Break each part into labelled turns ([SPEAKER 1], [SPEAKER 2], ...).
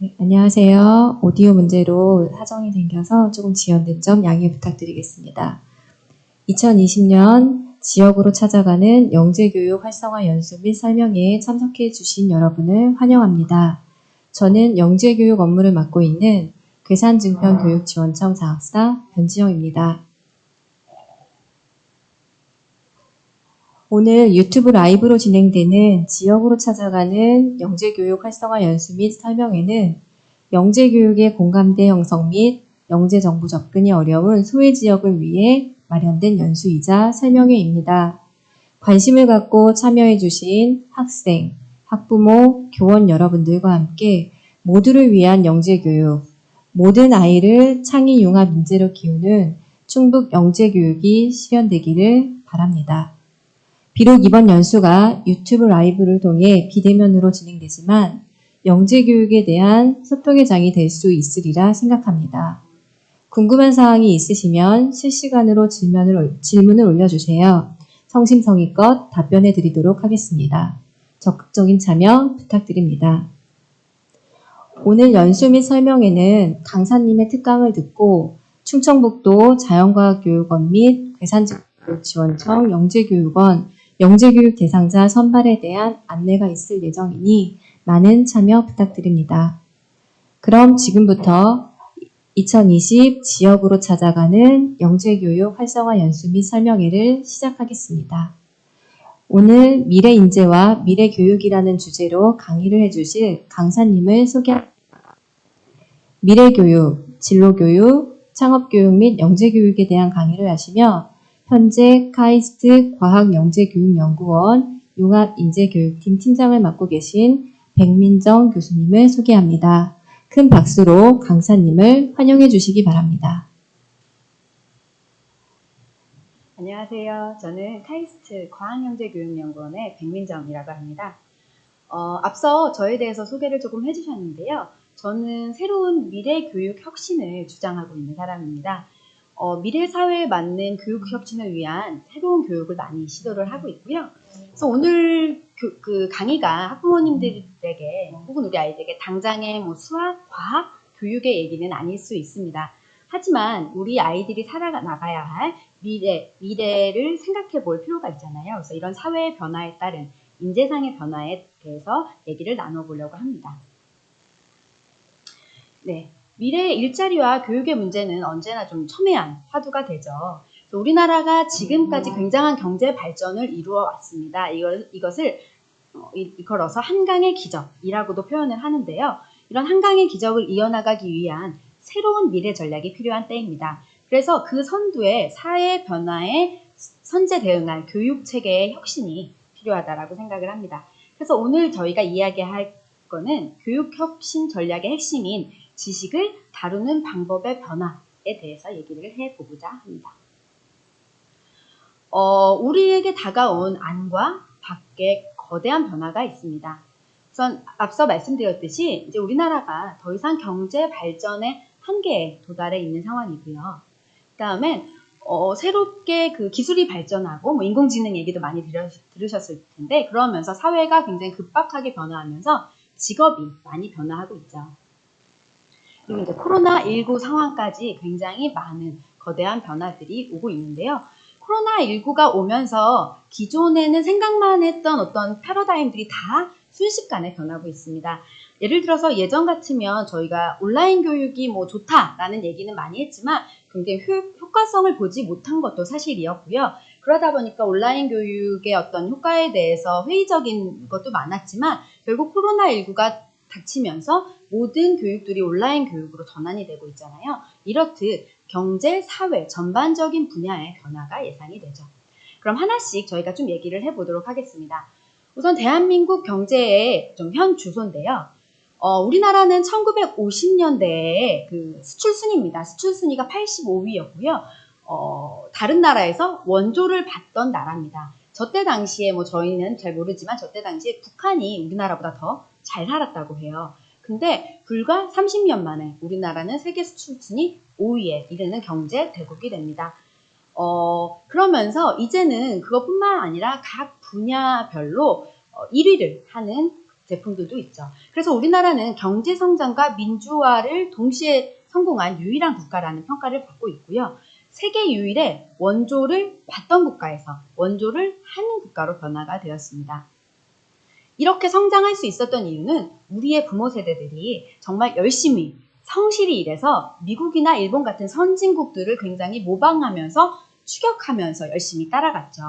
[SPEAKER 1] 네, 안녕하세요. 오디오 문제로 사정이 생겨서 조금 지연된 점 양해 부탁드리겠습니다. 2020년 지역으로 찾아가는 영재교육 활성화 연수 및 설명회에 참석해 주신 여러분을 환영합니다. 저는 영재교육 업무를 맡고 있는 괴산증평교육지원청 사학사 변지영입니다. 오늘 유튜브 라이브로 진행되는 지역으로 찾아가는 영재교육 활성화 연수 및 설명회는 영재교육의 공감대 형성 및 영재정보 접근이 어려운 소외지역을 위해 마련된 연수이자 설명회입니다. 관심을 갖고 참여해 주신 학생, 학부모, 교원 여러분들과 함께 모두를 위한 영재교육, 모든 아이를 창의 융합 인재로 키우는 충북 영재교육이 실현되기를 바랍니다. 비록 이번 연수가 유튜브 라이브를 통해 비대면으로 진행되지만 영재교육에 대한 소통의 장이 될 수 있으리라 생각합니다. 궁금한 사항이 있으시면 실시간으로 질문을 올려주세요. 성심성의껏 답변해 드리도록 하겠습니다. 적극적인 참여 부탁드립니다. 오늘 연수 및 설명회는 강사님의 특강을 듣고 충청북도 자연과학교육원 및 괴산지원청 영재교육원 영재교육 대상자 선발에 대한 안내가 있을 예정이니 많은 참여 부탁드립니다. 그럼 지금부터 2020 지역으로 찾아가는 영재교육 활성화 연수 및 설명회를 시작하겠습니다. 오늘 미래인재와 미래교육이라는 주제로 강의를 해주실 강사님을 소개합니다. 미래교육, 진로교육, 창업교육 및 영재교육에 대한 강의를 하시며 현재 카이스트 과학영재교육연구원 융합인재교육팀 팀장을 맡고 계신 백민정 교수님을 소개합니다. 큰 박수로 강사님을 환영해 주시기 바랍니다.
[SPEAKER 2] 안녕하세요. 저는 카이스트 과학영재교육연구원의 백민정이라고 합니다. 앞서 저에 대해서 소개를 조금 해주셨는데요. 저는 새로운 미래교육 혁신을 주장하고 있는 사람입니다. 미래 사회에 맞는 교육 혁신을 위한 새로운 교육을 많이 시도를 하고 있고요. 그래서 오늘 그 강의가 학부모님들에게 혹은 우리 아이들에게 당장의 수학, 과학, 교육의 얘기는 아닐 수 있습니다. 하지만 우리 아이들이 살아나가야 할 미래를 생각해 볼 필요가 있잖아요. 그래서 이런 사회의 변화에 따른 인재상의 변화에 대해서 얘기를 나눠보려고 합니다. 네. 미래의 일자리와 교육의 문제는 언제나 좀 첨예한 화두가 되죠. 우리나라가 지금까지 굉장한 경제 발전을 이루어 왔습니다. 이것을 걸어서 한강의 기적이라고도 표현을 하는데요. 이런 한강의 기적을 이어나가기 위한 새로운 미래 전략이 필요한 때입니다. 그래서 그 선두에 사회 변화에 선제 대응할 교육 체계의 혁신이 필요하다라고 생각을 합니다. 그래서 오늘 저희가 이야기할 거는 교육 혁신 전략의 핵심인 지식을 다루는 방법의 변화에 대해서 얘기를 해보고자 합니다. 우리에게 다가온 안과 밖에 거대한 변화가 있습니다. 우선 앞서 말씀드렸듯이 이제 우리나라가 더 이상 경제 발전의 한계에 도달해 있는 상황이고요. 그다음에 새롭게 그 기술이 발전하고 인공지능 얘기도 많이 들으셨을 텐데 그러면서 사회가 굉장히 급박하게 변화하면서 직업이 많이 변화하고 있죠. 그리고 이제 코로나19 상황까지 굉장히 많은 거대한 변화들이 오고 있는데요. 코로나19가 오면서 기존에는 생각만 했던 어떤 패러다임들이 다 순식간에 변하고 있습니다. 예를 들어서 예전 같으면 저희가 온라인 교육이 좋다라는 얘기는 많이 했지만 굉장히 효과성을 보지 못한 것도 사실이었고요. 그러다 보니까 온라인 교육의 어떤 효과에 대해서 회의적인 것도 많았지만 결국 코로나19가 닥치면서 모든 교육들이 온라인 교육으로 전환이 되고 있잖아요. 이렇듯 경제, 사회 전반적인 분야의 변화가 예상이 되죠. 그럼 하나씩 저희가 좀 얘기를 해보도록 하겠습니다. 우선 대한민국 경제의 좀 현 주소인데요. 우리나라는 1950년대에 그 수출순위입니다. 수출순위가 85위였고요. 다른 나라에서 원조를 받던 나라입니다. 저때 당시에 저희는 잘 모르지만 저때 당시에 북한이 우리나라보다 더 잘 살았다고 해요. 근데 불과 30년 만에 우리나라는 세계 수출순위 5위에 이르는 경제 대국이 됩니다. 그러면서 이제는 그것뿐만 아니라 각 분야별로 1위를 하는 제품들도 있죠. 그래서 우리나라는 경제 성장과 민주화를 동시에 성공한 유일한 국가라는 평가를 받고 있고요. 세계 유일의 원조를 받던 국가에서 원조를 하는 국가로 변화가 되었습니다. 이렇게 성장할 수 있었던 이유는 우리의 부모 세대들이 정말 열심히 성실히 일해서 미국이나 일본 같은 선진국들을 굉장히 모방하면서 추격하면서 열심히 따라갔죠.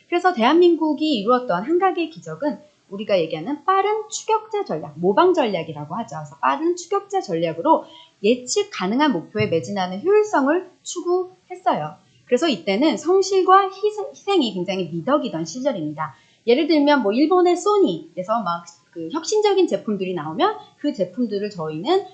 [SPEAKER 2] 그래서 대한민국이 이루었던 한 가지의 기적은 우리가 얘기하는 빠른 추격자 전략, 모방 전략이라고 하죠. 그래서 빠른 추격자 전략으로 예측 가능한 목표에 매진하는 효율성을 추구했어요. 그래서 이때는 성실과 희생이 굉장히 미덕이던 시절입니다. 예를 들면 뭐 일본의 소니에서 막 그 혁신적인 제품들이 나오면 그 제품들을 저희는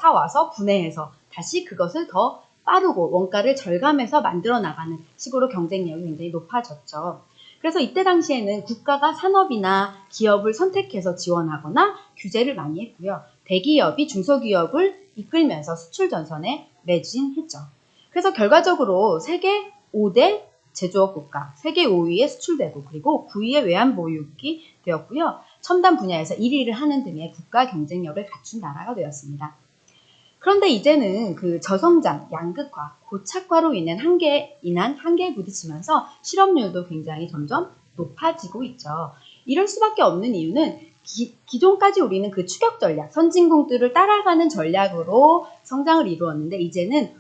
[SPEAKER 2] 사와서 분해해서 다시 그것을 더 빠르고 원가를 절감해서 만들어 나가는 식으로 경쟁력이 굉장히 높아졌죠. 그래서 이때 당시에는 국가가 산업이나 기업을 선택해서 지원하거나 규제를 많이 했고요. 대기업이 중소기업을 이끌면서 수출 전선에 매진했죠. 그래서 결과적으로 세계 5대 제조업 국가, 세계 5위의 수출대국, 그리고 9위의 외환보유국이 되었고요. 첨단 분야에서 1위를 하는 등의 국가 경쟁력을 갖춘 나라가 되었습니다. 그런데 이제는 그 저성장, 양극화, 고착화로 인한 한계에 부딪히면서 실업률도 굉장히 점점 높아지고 있죠. 이럴 수밖에 없는 이유는 기존까지 우리는 그 추격 전략, 선진국들을 따라가는 전략으로 성장을 이루었는데 이제는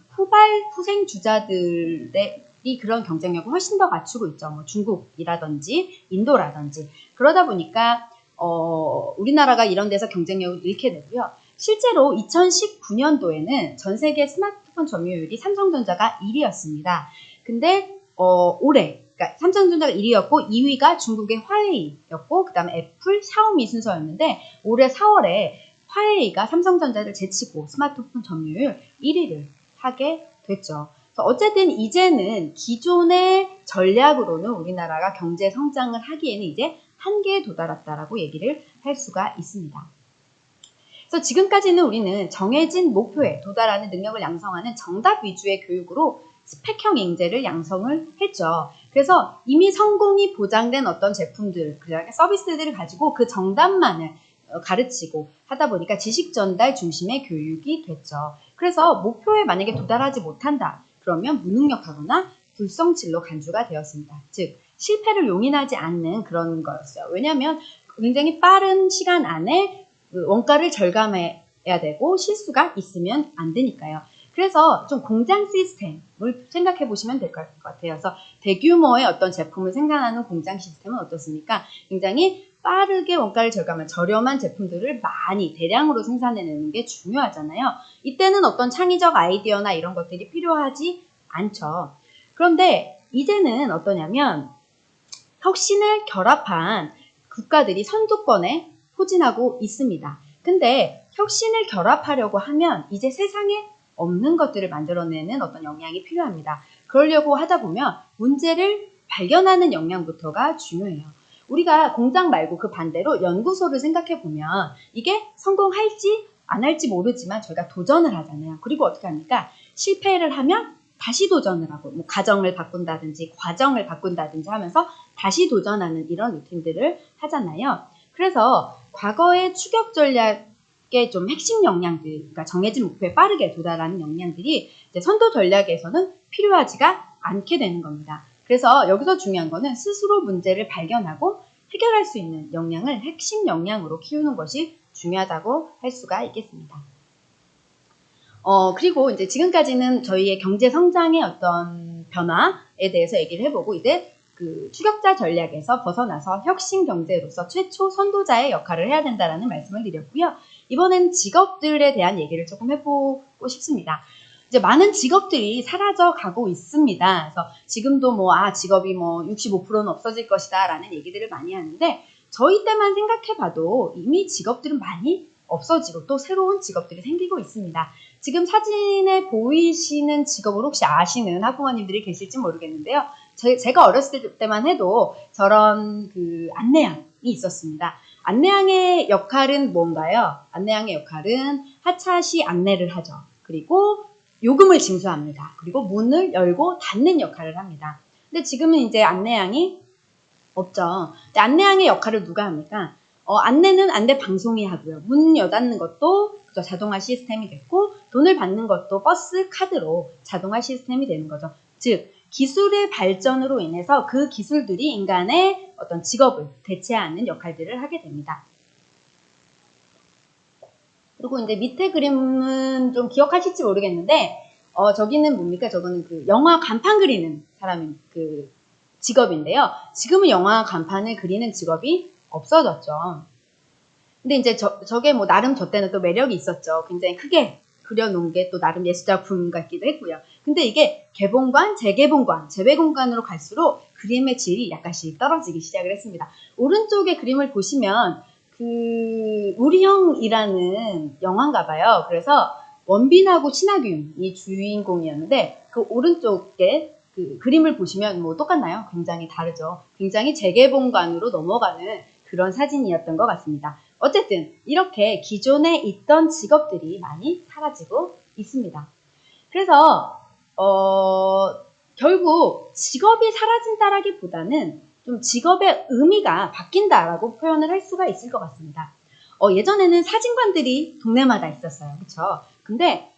[SPEAKER 2] 후생 주자들의 그런 경쟁력을 훨씬 더 갖추고 있죠. 뭐 중국이라든지 인도라든지 그러다 보니까 우리나라가 이런 데서 경쟁력을 잃게 되고요. 실제로 2019년도에는 전 세계 스마트폰 점유율이 삼성전자가 1위였습니다. 근데 올해 그러니까 삼성전자가 1위였고 2위가 중국의 화웨이였고 그다음에 애플, 샤오미 순서였는데 올해 4월에 화웨이가 삼성전자를 제치고 스마트폰 점유율 1위를 하게 됐죠. 어쨌든 이제는 기존의 전략으로는 우리나라가 경제 성장을 하기에는 이제 한계에 도달했다라고 얘기를 할 수가 있습니다. 그래서 지금까지는 우리는 정해진 목표에 도달하는 능력을 양성하는 정답 위주의 교육으로 스펙형 인재를 양성을 했죠. 그래서 이미 성공이 보장된 어떤 제품들, 서비스들을 가지고 그 정답만을 가르치고 하다 보니까 지식 전달 중심의 교육이 됐죠. 그래서 목표에 만약에 도달하지 못한다. 그러면 무능력하거나 불성실로 간주가 되었습니다. 즉 실패를 용인하지 않는 그런 거였어요. 왜냐하면 굉장히 빠른 시간 안에 원가를 절감해야 되고 실수가 있으면 안 되니까요. 그래서 좀 공장 시스템을 생각해 보시면 될 것 같아요. 그래서 대규모의 어떤 제품을 생산하는 공장 시스템은 어떻습니까? 굉장히 빠르게 원가를 절감한 저렴한 제품들을 많이 대량으로 생산해내는 게 중요하잖아요. 이때는 어떤 창의적 아이디어나 이런 것들이 필요하지 않죠. 그런데 이제는 어떠냐면 혁신을 결합한 국가들이 선두권에 포진하고 있습니다. 근데 혁신을 결합하려고 하면 이제 세상에 없는 것들을 만들어내는 어떤 역량이 필요합니다. 그러려고 하다 보면 문제를 발견하는 역량부터가 중요해요. 우리가 공장 말고 그 반대로 연구소를 생각해 보면 이게 성공할지 안 할지 모르지만 저희가 도전을 하잖아요. 그리고 어떻게 합니까? 실패를 하면 다시 도전을 하고 뭐 가정을 바꾼다든지 과정을 바꾼다든지 하면서 다시 도전하는 이런 루틴들을 하잖아요. 그래서 과거의 추격 전략의 좀 핵심 역량들, 그러니까 정해진 목표에 빠르게 도달하는 역량들이 이제 선도 전략에서는 필요하지가 않게 되는 겁니다. 그래서 여기서 중요한 거는 스스로 문제를 발견하고 해결할 수 있는 역량을 핵심 역량으로 키우는 것이 중요하다고 할 수가 있겠습니다. 그리고 이제 지금까지는 저희의 경제 성장의 어떤 변화에 대해서 얘기를 해보고 이제 그 추격자 전략에서 벗어나서 혁신 경제로서 최초 선도자의 역할을 해야 된다라는 말씀을 드렸고요. 이번엔 직업들에 대한 얘기를 조금 해보고 싶습니다. 이제 많은 직업들이 사라져 가고 있습니다. 그래서 지금도 직업이 65%는 없어질 것이다 라는 얘기들을 많이 하는데 저희 때만 생각해봐도 이미 직업들은 많이 없어지고 또 새로운 직업들이 생기고 있습니다. 지금 사진에 보이시는 직업을 혹시 아시는 학부모님들이 계실지 모르겠는데요. 제가 어렸을 때만 해도 저런 그 안내양이 있었습니다. 안내양의 역할은 뭔가요? 안내양의 역할은 하차시 안내를 하죠. 그리고 요금을 징수합니다. 그리고 문을 열고 닫는 역할을 합니다. 근데 지금은 이제 안내양이 없죠. 안내양의 역할을 누가 합니까? 안내는 안내 방송이 하고요. 문 여닫는 것도 그죠, 자동화 시스템이 됐고, 돈을 받는 것도 버스 카드로 자동화 시스템이 되는 거죠. 즉, 기술의 발전으로 인해서 그 기술들이 인간의 어떤 직업을 대체하는 역할들을 하게 됩니다. 그리고 이제 밑에 그림은 좀 기억하실지 모르겠는데, 저기는 뭡니까? 저거는 그 영화 간판 그리는 사람의 그 직업인데요. 지금은 영화 간판을 그리는 직업이 없어졌죠. 근데 이제 저게 뭐 나름 저 때는 또 매력이 있었죠. 굉장히 크게 그려놓은 게 또 나름 예술작품 같기도 했고요. 근데 이게 개봉관, 재개봉관, 재배공관으로 갈수록 그림의 질이 약간씩 떨어지기 시작을 했습니다. 오른쪽에 그림을 보시면 그 우리 형이라는 영화인가 봐요. 그래서 원빈하고 신하균이 주인공이었는데 그 오른쪽에 그 그림을 보시면 뭐 똑같나요? 굉장히 다르죠. 굉장히 재개봉관으로 넘어가는 그런 사진이었던 것 같습니다. 어쨌든 이렇게 기존에 있던 직업들이 많이 사라지고 있습니다. 그래서 결국 직업이 사라진다라기보다는 좀 직업의 의미가 바뀐다라고 표현을 할 수가 있을 것 같습니다. 예전에는 사진관들이 동네마다 있었어요. 그렇죠? 근데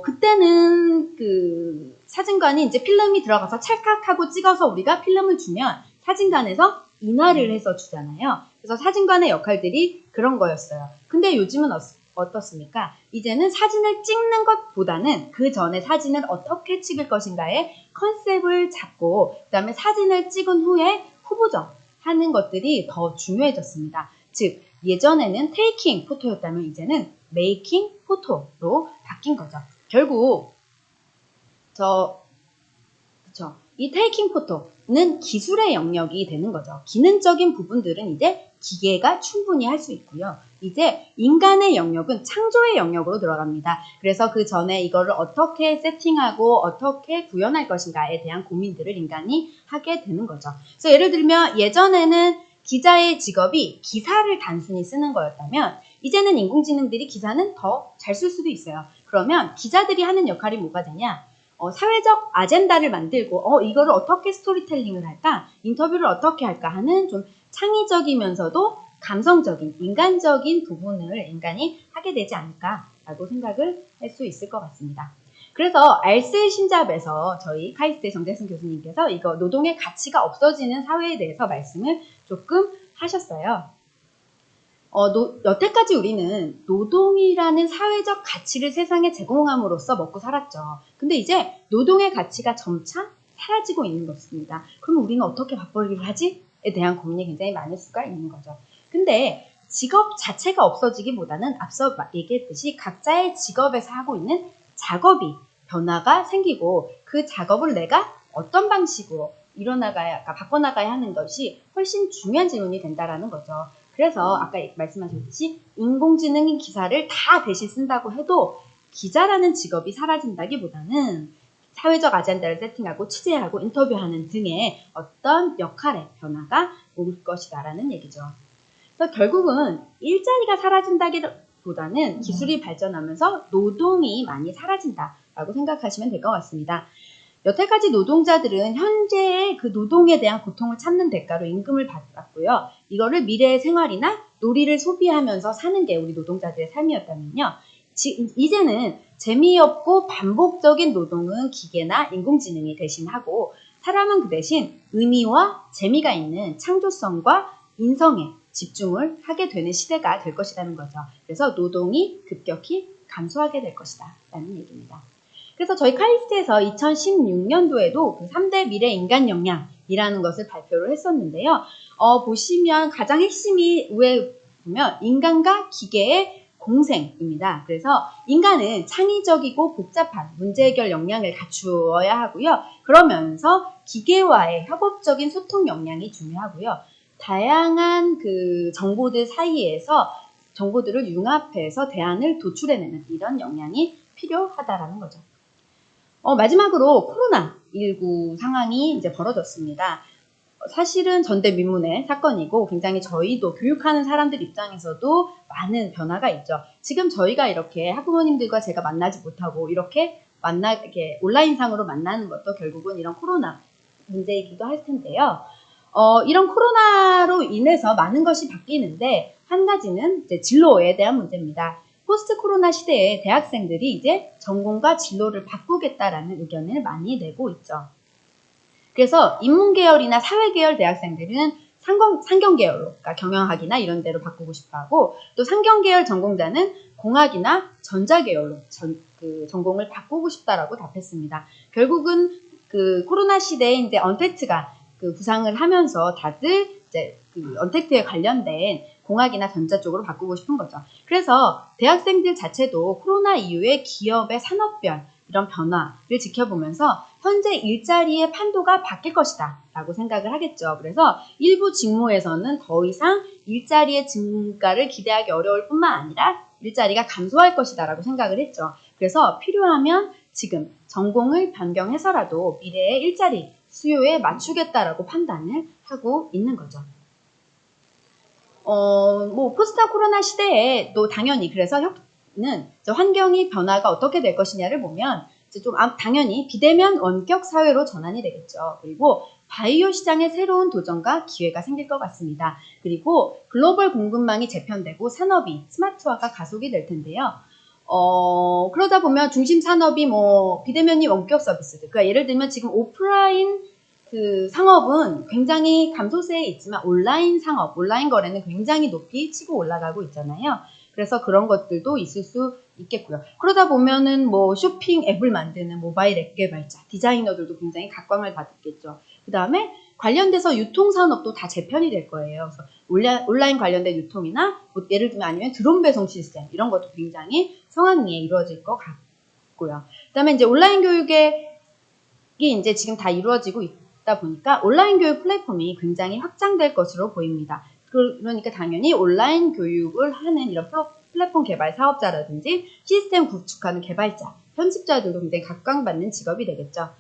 [SPEAKER 2] 그때는 그 사진관이 이제 필름이 들어가서 찰칵하고 찍어서 우리가 필름을 주면 사진관에서 인화를 해서 주잖아요. 그래서 사진관의 역할들이 그런 거였어요. 근데 요즘은 어떻습니까? 이제는 사진을 찍는 것보다는 그 전에 사진을 어떻게 찍을 것인가에 컨셉을 잡고 그다음에 사진을 찍은 후에 후보정 하는 것들이 더 중요해졌습니다. 즉 예전에는 테이킹 포토였다면 이제는 메이킹 포토로 바뀐 거죠. 결국 그쵸. 이 테이킹 포토는 기술의 영역이 되는 거죠. 기능적인 부분들은 이제 기계가 충분히 할 수 있고요. 이제 인간의 영역은 창조의 영역으로 들어갑니다. 그래서 그 전에 이거를 어떻게 세팅하고 어떻게 구현할 것인가에 대한 고민들을 인간이 하게 되는 거죠. 그래서 예를 들면 예전에는 기자의 직업이 기사를 단순히 쓰는 거였다면 이제는 인공지능들이 기사는 더 잘 쓸 수도 있어요. 그러면 기자들이 하는 역할이 뭐가 되냐? 사회적 아젠다를 만들고 이거를 어떻게 스토리텔링을 할까? 인터뷰를 어떻게 할까 하는 좀 창의적이면서도 감성적인, 인간적인 부분을 인간이 하게 되지 않을까라고 생각을 할 수 있을 것 같습니다. 그래서 알쓸 신잡에서 저희 카이스트의 정재승 교수님께서 이거 노동의 가치가 없어지는 사회에 대해서 말씀을 조금 하셨어요. 여태까지 우리는 노동이라는 사회적 가치를 세상에 제공함으로써 먹고 살았죠. 근데 이제 노동의 가치가 점차 사라지고 있는 것입니다. 그럼 우리는 어떻게 밥벌이를 하지? 에 대한 고민이 굉장히 많을 수가 있는 거죠. 근데 직업 자체가 없어지기보다는 앞서 얘기했듯이 각자의 직업에서 하고 있는 작업이 변화가 생기고 그 작업을 내가 어떤 방식으로 바꿔나가야 하는 것이 훨씬 중요한 질문이 된다라는 거죠. 그래서 아까 말씀하셨듯이 인공지능이 기사를 다 대신 쓴다고 해도 기자라는 직업이 사라진다기보다는 사회적 아젠다를 세팅하고 취재하고 인터뷰하는 등의 어떤 역할의 변화가 올 것이다라는 얘기죠. 그래서 결국은 일자리가 사라진다기보다는 기술이 발전하면서 노동이 많이 사라진다라고 생각하시면 될 것 같습니다. 여태까지 노동자들은 현재의 그 노동에 대한 고통을 참는 대가로 임금을 받았고요. 이거를 미래의 생활이나 놀이를 소비하면서 사는 게 우리 노동자들의 삶이었다면요. 이제는 재미없고 반복적인 노동은 기계나 인공지능이 대신하고 사람은 그 대신 의미와 재미가 있는 창조성과 인성에 집중을 하게 되는 시대가 될 것이라는 거죠. 그래서 노동이 급격히 감소하게 될 것이다 라는 얘기입니다. 그래서 저희 카이스트에서 2016년도에도 그 3대 미래 인간 역량이라는 것을 발표를 했었는데요. 보시면 가장 핵심이 위에 보면 인간과 기계의 공생입니다. 그래서 인간은 창의적이고 복잡한 문제 해결 역량을 갖추어야 하고요. 그러면서 기계와의 협업적인 소통 역량이 중요하고요. 다양한 그 정보들 사이에서 정보들을 융합해서 대안을 도출해내는 이런 역량이 필요하다라는 거죠. 마지막으로 코로나19 상황이 이제 벌어졌습니다. 사실은 전대미문의 사건이고 굉장히 저희도 교육하는 사람들 입장에서도 많은 변화가 있죠. 지금 저희가 이렇게 학부모님들과 제가 만나지 못하고 이렇게 온라인상으로 만나는 것도 결국은 이런 코로나 문제이기도 할 텐데요. 이런 코로나로 인해서 많은 것이 바뀌는데 한 가지는 이제 진로에 대한 문제입니다. 포스트 코로나 시대에 대학생들이 이제 전공과 진로를 바꾸겠다라는 의견을 많이 내고 있죠. 그래서 인문계열이나 사회계열 대학생들은 상경계열로, 그러니까 경영학이나 이런 데로 바꾸고 싶어 하고, 또 상경계열 전공자는 공학이나 전자계열로 전공을 바꾸고 싶다라고 답했습니다. 결국은 그 코로나 시대에 이제 언택트가 부상을 하면서 다들 이제 언택트에 관련된 공학이나 전자 쪽으로 바꾸고 싶은 거죠. 그래서 대학생들 자체도 코로나 이후에 기업의 산업별 이런 변화를 지켜보면서 현재 일자리의 판도가 바뀔 것이다 라고 생각을 하겠죠. 그래서 일부 직무에서는 더 이상 일자리의 증가를 기대하기 어려울 뿐만 아니라 일자리가 감소할 것이다 라고 생각을 했죠. 그래서 필요하면 지금 전공을 변경해서라도 미래의 일자리 수요에 맞추겠다라고 판단을 하고 있는 거죠. 포스트 코로나 시대에 또 당연히 그래서 환경이 변화가 어떻게 될 것이냐를 보면 이제 좀 당연히 비대면 원격 사회로 전환이 되겠죠. 그리고 바이오 시장의 새로운 도전과 기회가 생길 것 같습니다. 그리고 글로벌 공급망이 재편되고 산업이 스마트화가 가속이 될 텐데요. 그러다 보면 중심 산업이 비대면이 원격 서비스들. 그러니까 예를 들면 지금 오프라인 상업은 굉장히 감소세에 있지만 온라인 상업, 온라인 거래는 굉장히 높이 치고 올라가고 있잖아요. 그래서 그런 것들도 있을 수 있겠고요. 그러다 보면은 쇼핑 앱을 만드는 모바일 앱 개발자, 디자이너들도 굉장히 각광을 받겠죠. 그 다음에 관련돼서 유통산업도 다 재편이 될 거예요. 그래서 온라인 관련된 유통이나 예를 들면 아니면 드론 배송 시스템 이런 것도 굉장히 성황리에 이루어질 것 같고요. 그 다음에 이제 온라인 교육이 이제 지금 다 이루어지고 있다 보니까 온라인 교육 플랫폼이 굉장히 확장될 것으로 보입니다. 그러니까 당연히 온라인 교육을 하는 이런 플랫폼 개발 사업자라든지 시스템 구축하는 개발자, 편집자들도 굉장히 각광받는 직업이 되겠죠.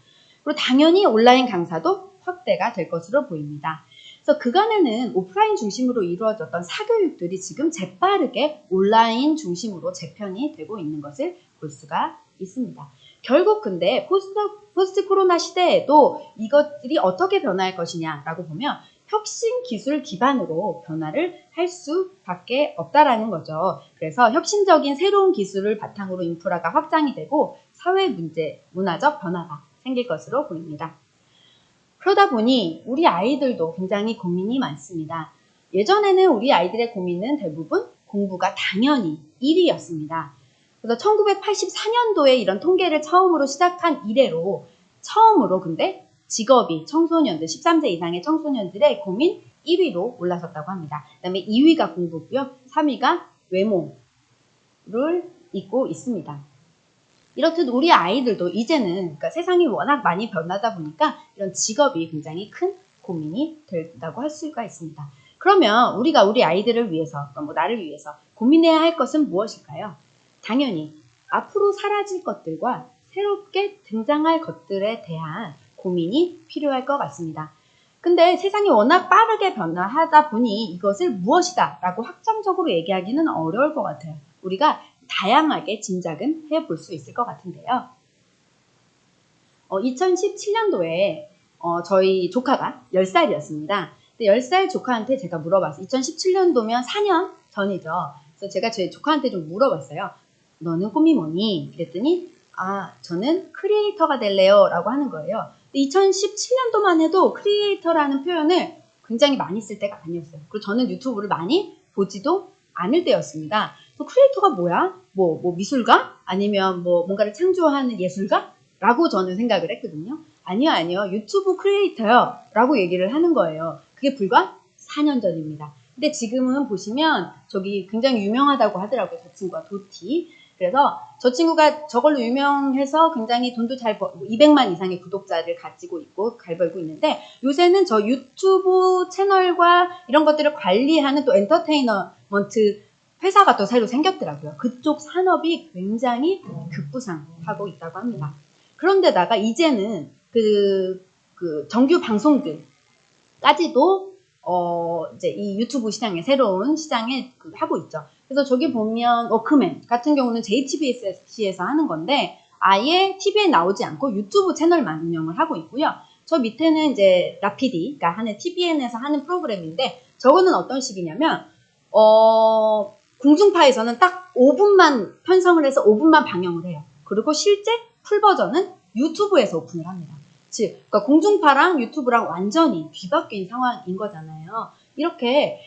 [SPEAKER 2] 그리고 당연히 온라인 강사도 확대가 될 것으로 보입니다. 그래서 그간에는 오프라인 중심으로 이루어졌던 사교육들이 지금 재빠르게 온라인 중심으로 재편이 되고 있는 것을 볼 수가 있습니다. 결국 근데 포스트 코로나 시대에도 이것들이 어떻게 변화할 것이냐라고 보면 혁신 기술 기반으로 변화를 할 수밖에 없다라는 거죠. 그래서 혁신적인 새로운 기술을 바탕으로 인프라가 확장이 되고 사회 문제, 문화적 변화가 생길 것으로 보입니다. 그러다 보니 우리 아이들도 굉장히 고민이 많습니다. 예전에는 우리 아이들의 고민은 대부분 공부가 당연히 1위였습니다. 그래서 1984년도에 이런 통계를 처음으로 시작한 이래로 처음으로 근데 직업이 청소년들, 13세 이상의 청소년들의 고민 1위로 올라섰다고 합니다. 그 다음에 2위가 공부고요. 3위가 외모를 잇고 있습니다. 이렇듯 우리 아이들도 이제는 그러니까 세상이 워낙 많이 변하다 보니까 이런 직업이 굉장히 큰 고민이 된다고 할 수가 있습니다. 그러면 우리가 우리 아이들을 위해서, 나를 위해서 고민해야 할 것은 무엇일까요? 당연히 앞으로 사라질 것들과 새롭게 등장할 것들에 대한 고민이 필요할 것 같습니다. 근데 세상이 워낙 빠르게 변화하다 보니 이것을 무엇이다 라고 확정적으로 얘기하기는 어려울 것 같아요. 우리가 다양하게 짐작은 해볼 수 있을 것 같은데요. 2017년도에 저희 조카가 10살이었습니다. 10살 조카한테 제가 물어봤어요. 2017년도면 4년 전이죠. 그래서 제가 제 조카한테 좀 물어봤어요. 너는 꿈이 뭐니? 그랬더니 저는 크리에이터가 될래요 라고 하는 거예요. 2017년도만 해도 크리에이터라는 표현을 굉장히 많이 쓸 때가 아니었어요. 그리고 저는 유튜브를 많이 보지도 않을 때였습니다. 크리에이터가 뭐야? 미술가? 아니면 뭔가를 창조하는 예술가? 라고 저는 생각을 했거든요. 아니요. 유튜브 크리에이터요. 라고 얘기를 하는 거예요. 그게 불과 4년 전입니다. 근데 지금은 보시면 저기 굉장히 유명하다고 하더라고요. 저 친구가 도티. 그래서 저 친구가 저걸로 유명해서 굉장히 돈도 잘 벌고 200만 이상의 구독자를 가지고 있고 잘 벌고 있는데 요새는 저 유튜브 채널과 이런 것들을 관리하는 또 엔터테이너먼트 회사가 또 새로 생겼더라고요. 그쪽 산업이 굉장히 급부상하고 있다고 합니다. 그런데다가 이제는 그 정규 방송들까지도 이제 이 유튜브 시장에 새로운 시장에 하고 있죠. 그래서 저기 보면 워크맨 같은 경우는 JTBC에서 하는 건데 아예 TV에 나오지 않고 유튜브 채널만 운영을 하고 있고요. 저 밑에는 이제 라피디가 하는 TVN에서 하는 프로그램인데 저거는 어떤 식이냐면 공중파에서는 딱 5분만 편성을 해서 5분만 방영을 해요. 그리고 실제 풀 버전은 유튜브에서 오픈을 합니다. 즉, 그러니까 공중파랑 유튜브랑 완전히 뒤바뀐 상황인 거잖아요. 이렇게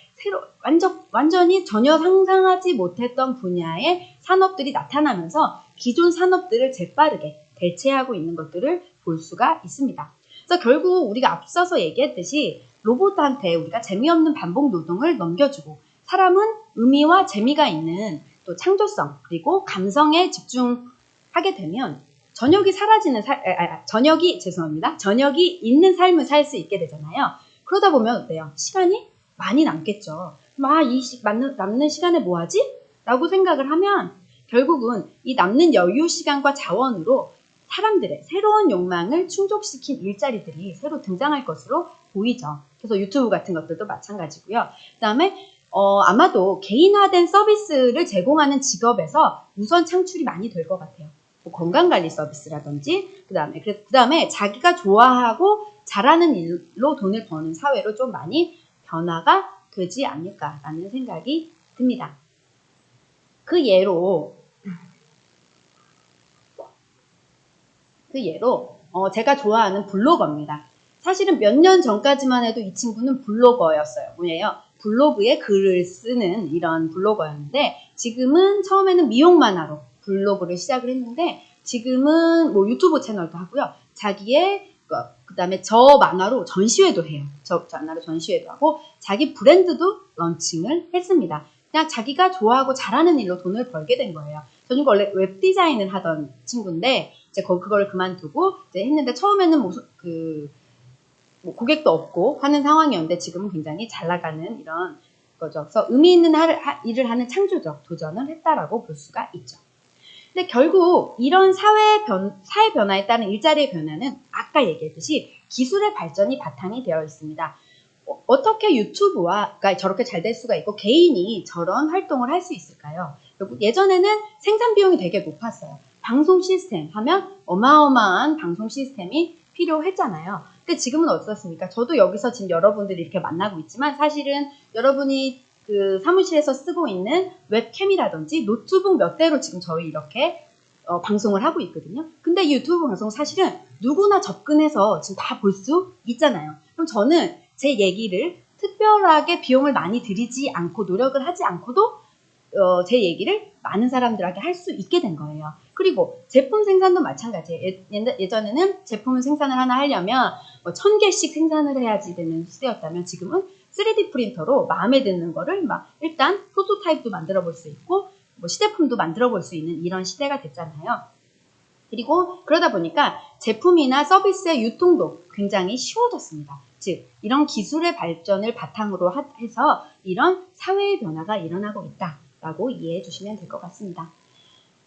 [SPEAKER 2] 완전히 전혀 상상하지 못했던 분야의 산업들이 나타나면서 기존 산업들을 재빠르게 대체하고 있는 것들을 볼 수가 있습니다. 그래서 결국 우리가 앞서서 얘기했듯이 로봇한테 우리가 재미없는 반복 노동을 넘겨주고 사람은 의미와 재미가 있는 또 창조성 그리고 감성에 집중하게 되면 저녁이 있는 삶을 살 수 있게 되잖아요. 그러다 보면 어때요? 시간이 많이 남겠죠. 남는 시간에 뭐 하지? 라고 생각을 하면 결국은 이 남는 여유 시간과 자원으로 사람들의 새로운 욕망을 충족시킨 일자리들이 새로 등장할 것으로 보이죠. 그래서 유튜브 같은 것들도 마찬가지고요. 그 다음에 아마도 개인화된 서비스를 제공하는 직업에서 우선 창출이 많이 될 것 같아요. 뭐 건강관리 서비스라든지 그 다음에 자기가 좋아하고 잘하는 일로 돈을 버는 사회로 좀 많이 변화가 되지 않을까라는 생각이 듭니다. 그 예로 제가 좋아하는 블로거입니다. 사실은 몇 년 전까지만 해도 이 친구는 블로거였어요. 뭐예요? 블로그에 글을 쓰는 이런 블로거였는데 지금은 처음에는 미용 만화로 블로그를 시작을 했는데 지금은 뭐 유튜브 채널도 하고요. 자기의 그다음에 저 만화로 전시회도 해요. 저 만화로 전시회도 하고 자기 브랜드도 런칭을 했습니다. 그냥 자기가 좋아하고 잘하는 일로 돈을 벌게 된 거예요. 저는 원래 웹 디자인을 하던 친구인데 이제 그걸 그만두고 이제 했는데 처음에는 뭐 고객도 없고 하는 상황이었는데 지금은 굉장히 잘 나가는 이런 거죠. 그래서 의미 있는 일을 하는 창조적 도전을 했다라고 볼 수가 있죠. 근데 결국 이런 사회 변화에 따른 일자리의 변화는 아까 얘기했듯이 기술의 발전이 바탕이 되어 있습니다. 어떻게 유튜브가 저렇게 잘 될 수가 있고 개인이 저런 활동을 할 수 있을까요? 예전에는 생산 비용이 되게 높았어요. 방송 시스템 하면 어마어마한 방송 시스템이 필요했잖아요. 근데 지금은 어떻습니까? 저도 여기서 지금 여러분들이 이렇게 만나고 있지만 사실은 여러분이 그 사무실에서 쓰고 있는 웹캠이라든지 노트북 몇 대로 지금 저희 이렇게 방송을 하고 있거든요. 근데 이 유튜브 방송 사실은 누구나 접근해서 지금 다 볼 수 있잖아요. 그럼 저는 제 얘기를 특별하게 비용을 많이 들이지 않고 노력을 하지 않고도 제 얘기를 많은 사람들에게 할 수 있게 된 거예요. 그리고 제품 생산도 마찬가지예요. 예전에는 제품을 생산을 하나 하려면 1000개씩 생산을 해야지 되는 시대였다면 지금은 3D 프린터로 마음에 드는 거를 일단 프로토타입도 만들어 볼 수 있고 시제품도 만들어 볼 수 있는 이런 시대가 됐잖아요. 그리고 그러다 보니까 제품이나 서비스의 유통도 굉장히 쉬워졌습니다. 즉 이런 기술의 발전을 바탕으로 해서 이런 사회의 변화가 일어나고 있다라고 이해해 주시면 될 것 같습니다.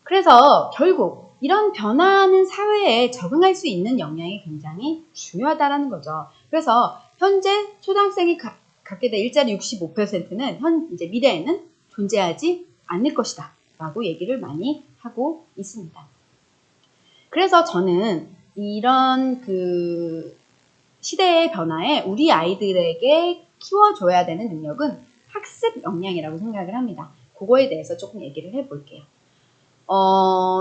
[SPEAKER 2] 그래서 결국 이런 변화하는 사회에 적응할 수 있는 역량이 굉장히 중요하다라는 거죠. 그래서 현재 초등학생이 갖게 될 일자리 65%는 이제 미래에는 존재하지 않을 것이다 라고 얘기를 많이 하고 있습니다. 그래서 저는 이런 시대의 변화에 우리 아이들에게 키워줘야 되는 능력은 학습 역량이라고 생각을 합니다. 그거에 대해서 조금 얘기를 해볼게요.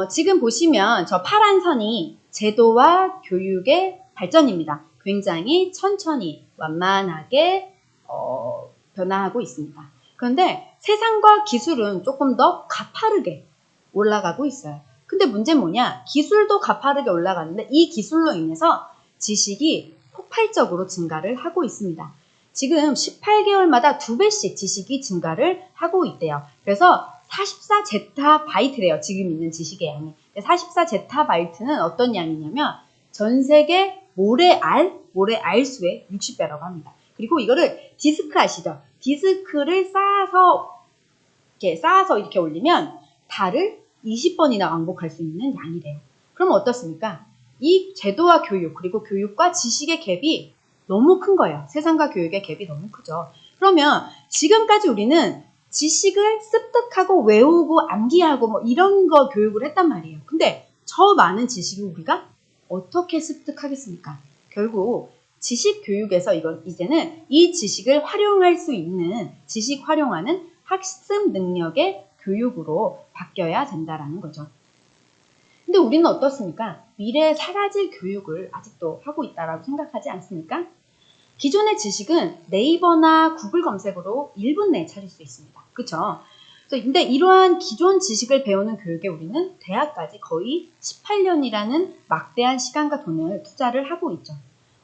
[SPEAKER 2] 지금 보시면 저 파란 선이 제도와 교육의 발전입니다. 굉장히 천천히 완만하게 변화하고 있습니다. 그런데 세상과 기술은 조금 더 가파르게 올라가고 있어요. 근데 문제는 뭐냐? 기술도 가파르게 올라가는데 이 기술로 인해서 지식이 폭발적으로 증가를 하고 있습니다. 지금 18개월마다 2배씩 지식이 증가를 하고 있대요. 그래서 44제타바이트래요. 지금 있는 지식의 양이. 44제타바이트는 어떤 양이냐면 전 세계 모래 알수의 60배라고 합니다. 그리고 이거를 디스크 아시죠? 디스크를 쌓아서 이렇게 올리면 달을 20번이나 왕복할 수 있는 양이래요. 그럼 어떻습니까? 이 제도와 교육 그리고 교육과 지식의 갭이 너무 큰 거예요. 세상과 교육의 갭이 너무 크죠. 그러면 지금까지 우리는 지식을 습득하고 외우고 암기하고 이런 거 교육을 했단 말이에요. 근데 저 많은 지식을 우리가 어떻게 습득하겠습니까? 결국 지식 교육에서 이제는 이 지식을 활용할 수 있는 지식 활용하는 학습 능력의 교육으로 바뀌어야 된다라는 거죠. 근데 우리는 어떻습니까? 미래에 사라질 교육을 아직도 하고 있다라고 생각하지 않습니까? 기존의 지식은 네이버나 구글 검색으로 1분 내에 찾을 수 있습니다. 그렇죠? 근데 이러한 기존 지식을 배우는 교육에 우리는 대학까지 거의 18년이라는 막대한 시간과 돈을 투자를 하고 있죠.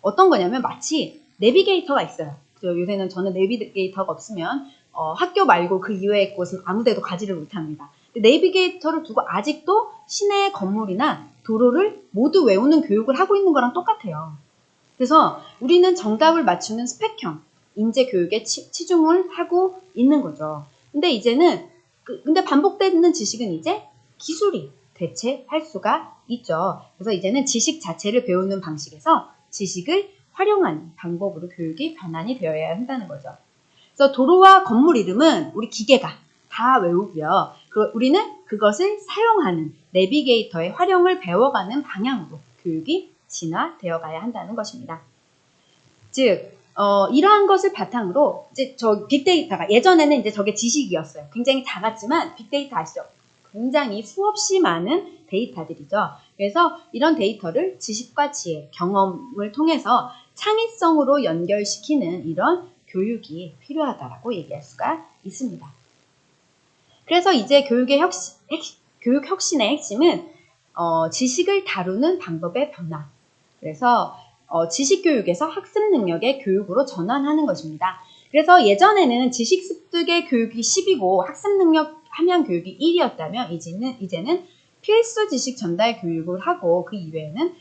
[SPEAKER 2] 어떤 거냐면 마치 내비게이터가 있어요. 요새는 저는 내비게이터가 없으면 학교 말고 그 이외의 곳은 아무 데도 가지를 못합니다. 내비게이터를 두고 아직도 시내 건물이나 도로를 모두 외우는 교육을 하고 있는 거랑 똑같아요. 그래서 우리는 정답을 맞추는 스펙형 인재 교육에 치중을 하고 있는 거죠. 근데 이제는 근데 반복되는 지식은 이제 기술이 대체할 수가 있죠. 그래서 이제는 지식 자체를 배우는 방식에서 지식을 활용하는 방법으로 교육이 변환이 되어야 한다는 거죠. 그래서 도로와 건물 이름은 우리 기계가 다 외우고요. 우리는 그것을 사용하는 내비게이터의 활용을 배워가는 방향으로 교육이 진화되어 가야 한다는 것입니다. 즉, 이러한 것을 바탕으로 이제 저 빅데이터가 예전에는 이제 저게 지식이었어요. 굉장히 작았지만 빅데이터 아시죠? 굉장히 수없이 많은 데이터들이죠. 그래서 이런 데이터를 지식과 지혜, 경험을 통해서 창의성으로 연결시키는 이런 교육이 필요하다라고 얘기할 수가 있습니다. 그래서 이제 교육 혁신의 핵심은 지식을 다루는 방법의 변화. 그래서 지식 교육에서 학습 능력의 교육으로 전환하는 것입니다. 그래서 예전에는 지식 습득의 교육이 10이고 학습 능력 함양 교육이 1이었다면 이제는 필수 지식 전달 교육을 하고 그 이외에는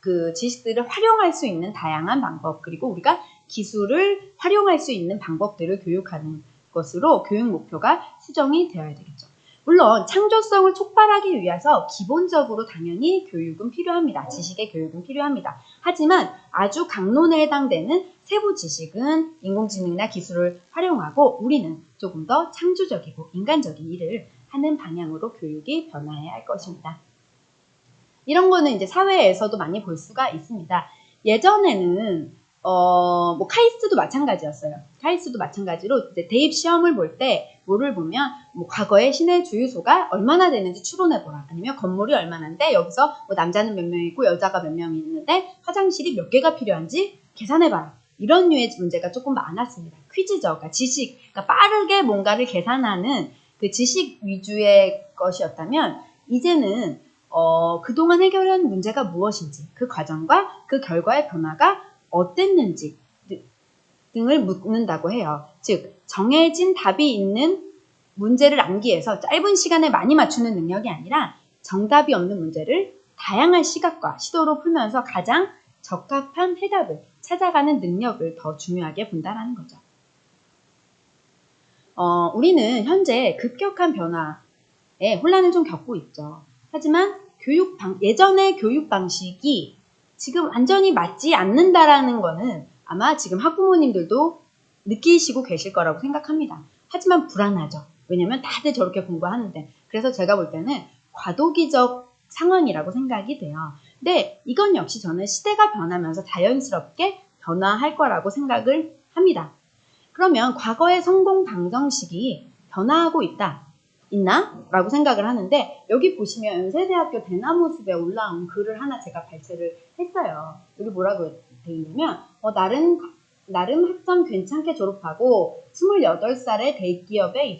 [SPEAKER 2] 그 지식들을 활용할 수 있는 다양한 방법 그리고 우리가 기술을 활용할 수 있는 방법들을 교육하는 것으로 교육 목표가 수정이 되어야 되겠죠. 물론 창조성을 촉발하기 위해서 기본적으로 당연히 교육은 필요합니다. 지식의 교육은 필요합니다. 하지만 아주 강론에 해당되는 세부 지식은 인공지능이나 기술을 활용하고 우리는 조금 더 창조적이고 인간적인 일을 하는 방향으로 교육이 변화해야 할 것입니다. 이런 거는 이제 사회에서도 많이 볼 수가 있습니다. 예전에는 뭐 카이스트도 마찬가지였어요. 카이스트도 마찬가지로 이제 대입 시험을 볼 때 뭐를 보면 뭐 과거에 시내 주유소가 얼마나 되는지 추론해 보라. 아니면 건물이 얼마나인데 여기서 뭐 남자는 몇 명이고 여자가 몇 명이 있는데 화장실이 몇 개가 필요한지 계산해 봐라. 이런 류의 문제가 조금 많았습니다. 퀴즈죠. 그러니까 지식, 그러니까 빠르게 뭔가를 계산하는 그 지식 위주의 것이었다면 이제는 그동안 해결한 문제가 무엇인지 그 과정과 그 결과의 변화가 어땠는지 등을 묻는다고 해요. 즉 정해진 답이 있는 문제를 암기해서 짧은 시간에 많이 맞추는 능력이 아니라 정답이 없는 문제를 다양한 시각과 시도로 풀면서 가장 적합한 해답을 찾아가는 능력을 더 중요하게 본다는 거죠. 우리는 현재 급격한 변화에 혼란을 좀 겪고 있죠. 하지만 예전의 교육 방식이 지금 완전히 맞지 않는다라는 거는 아마 지금 학부모님들도 느끼시고 계실 거라고 생각합니다. 하지만 불안하죠. 왜냐면 다들 저렇게 공부하는데. 그래서 제가 볼 때는 과도기적 상황이라고 생각이 돼요. 근데 이건 역시 저는 시대가 변하면서 자연스럽게 변화할 거라고 생각을 합니다. 그러면 과거의 성공 방정식이 변화하고 있나? 라고 생각을 하는데 여기 보시면 연세대학교 대나무숲에 올라온 글을 하나 제가 발췌를 했어요. 여기 뭐라고 되어 있냐면 나름 학점 괜찮게 졸업하고 28살에 대기업에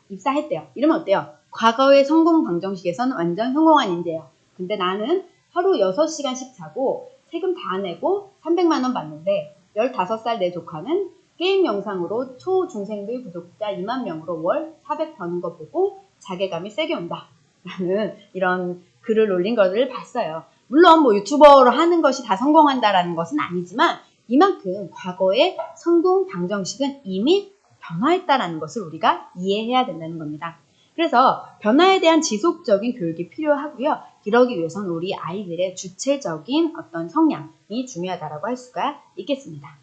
[SPEAKER 2] 입사했대요. 이러면 어때요? 과거의 성공 방정식에서는 완전 성공한 인재예요. 근데 나는 하루 6시간씩 자고 세금 다 내고 300만 원 받는데 15살 내 조카는 게임 영상으로 초중생들 구독자 2만 명으로 월 400 버는 거 보고 자괴감이 세게 온다. 라는 이런 글을 올린 것을 봤어요. 물론 뭐 유튜버로 하는 것이 다 성공한다라는 것은 아니지만 이만큼 과거의 성공 방정식은 이미 변화했다라는 것을 우리가 이해해야 된다는 겁니다. 그래서 변화에 대한 지속적인 교육이 필요하고요. 이러기 위해서는 우리 아이들의 주체적인 어떤 성향이 중요하다고 할 수가 있겠습니다.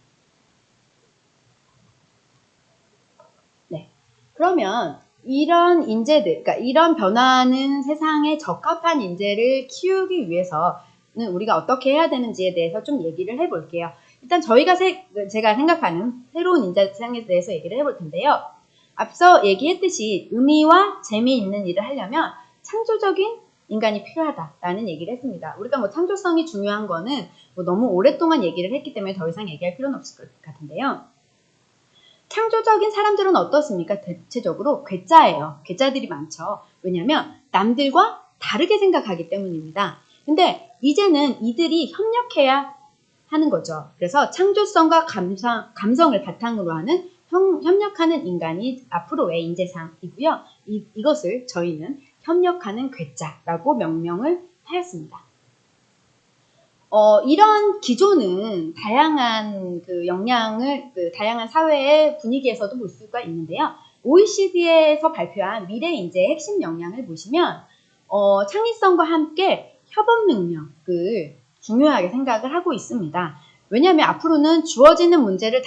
[SPEAKER 2] 네. 그러면 이런 인재들, 그러니까 이런 변화하는 세상에 적합한 인재를 키우기 위해서 우리가 어떻게 해야 되는지에 대해서 좀 얘기를 해볼게요. 일단 제가 생각하는 새로운 인재상에 대해서 얘기를 해볼 텐데요. 앞서 얘기했듯이 의미와 재미있는 일을 하려면 창조적인 인간이 필요하다라는 얘기를 했습니다. 우리가 뭐 창조성이 중요한 거는 뭐 너무 오랫동안 얘기를 했기 때문에 더 이상 얘기할 필요는 없을 것 같은데요. 창조적인 사람들은 어떻습니까? 대체적으로 괴짜예요. 괴짜들이 많죠. 왜냐하면 남들과 다르게 생각하기 때문입니다. 근데 이제는 이들이 협력해야 하는 거죠. 그래서 창조성과 감성을 바탕으로 하는 협력하는 인간이 앞으로의 인재상이고요. 이것을 저희는 협력하는 괴짜라고 명명을 하였습니다. 이런 기조는 다양한 다양한 사회의 분위기에서도 볼 수가 있는데요. OECD에서 발표한 미래 인재의 핵심 역량을 보시면, 창의성과 함께 협업 능력을 중요하게 생각을 하고 있습니다. 왜냐하면 앞으로는 주어지는 문제를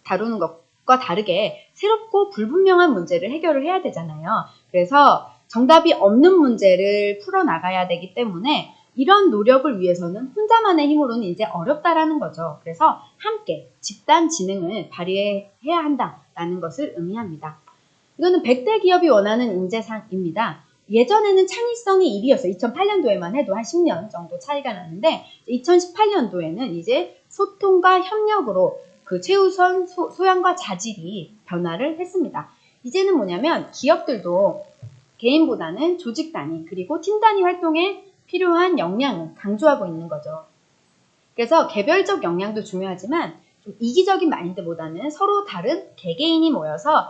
[SPEAKER 2] 다루는 것과 다르게 새롭고 불분명한 문제를 해결을 해야 되잖아요. 그래서 정답이 없는 문제를 풀어나가야 되기 때문에 이런 노력을 위해서는 혼자만의 힘으로는 이제 어렵다라는 거죠. 그래서 함께 집단 지능을 발휘해야 한다라는 것을 의미합니다. 이거는 100대 기업이 원하는 인재상입니다. 예전에는 창의성이 1위였어요. 2008년도에만 해도 한 10년 정도 차이가 나는데 2018년도에는 이제 소통과 협력으로 그 최우선 소양과 자질이 변화를 했습니다. 이제는 뭐냐면 기업들도 개인보다는 조직 단위 그리고 팀 단위 활동에 필요한 역량을 강조하고 있는 거죠. 그래서 개별적 역량도 중요하지만 좀 이기적인 마인드보다는 서로 다른 개개인이 모여서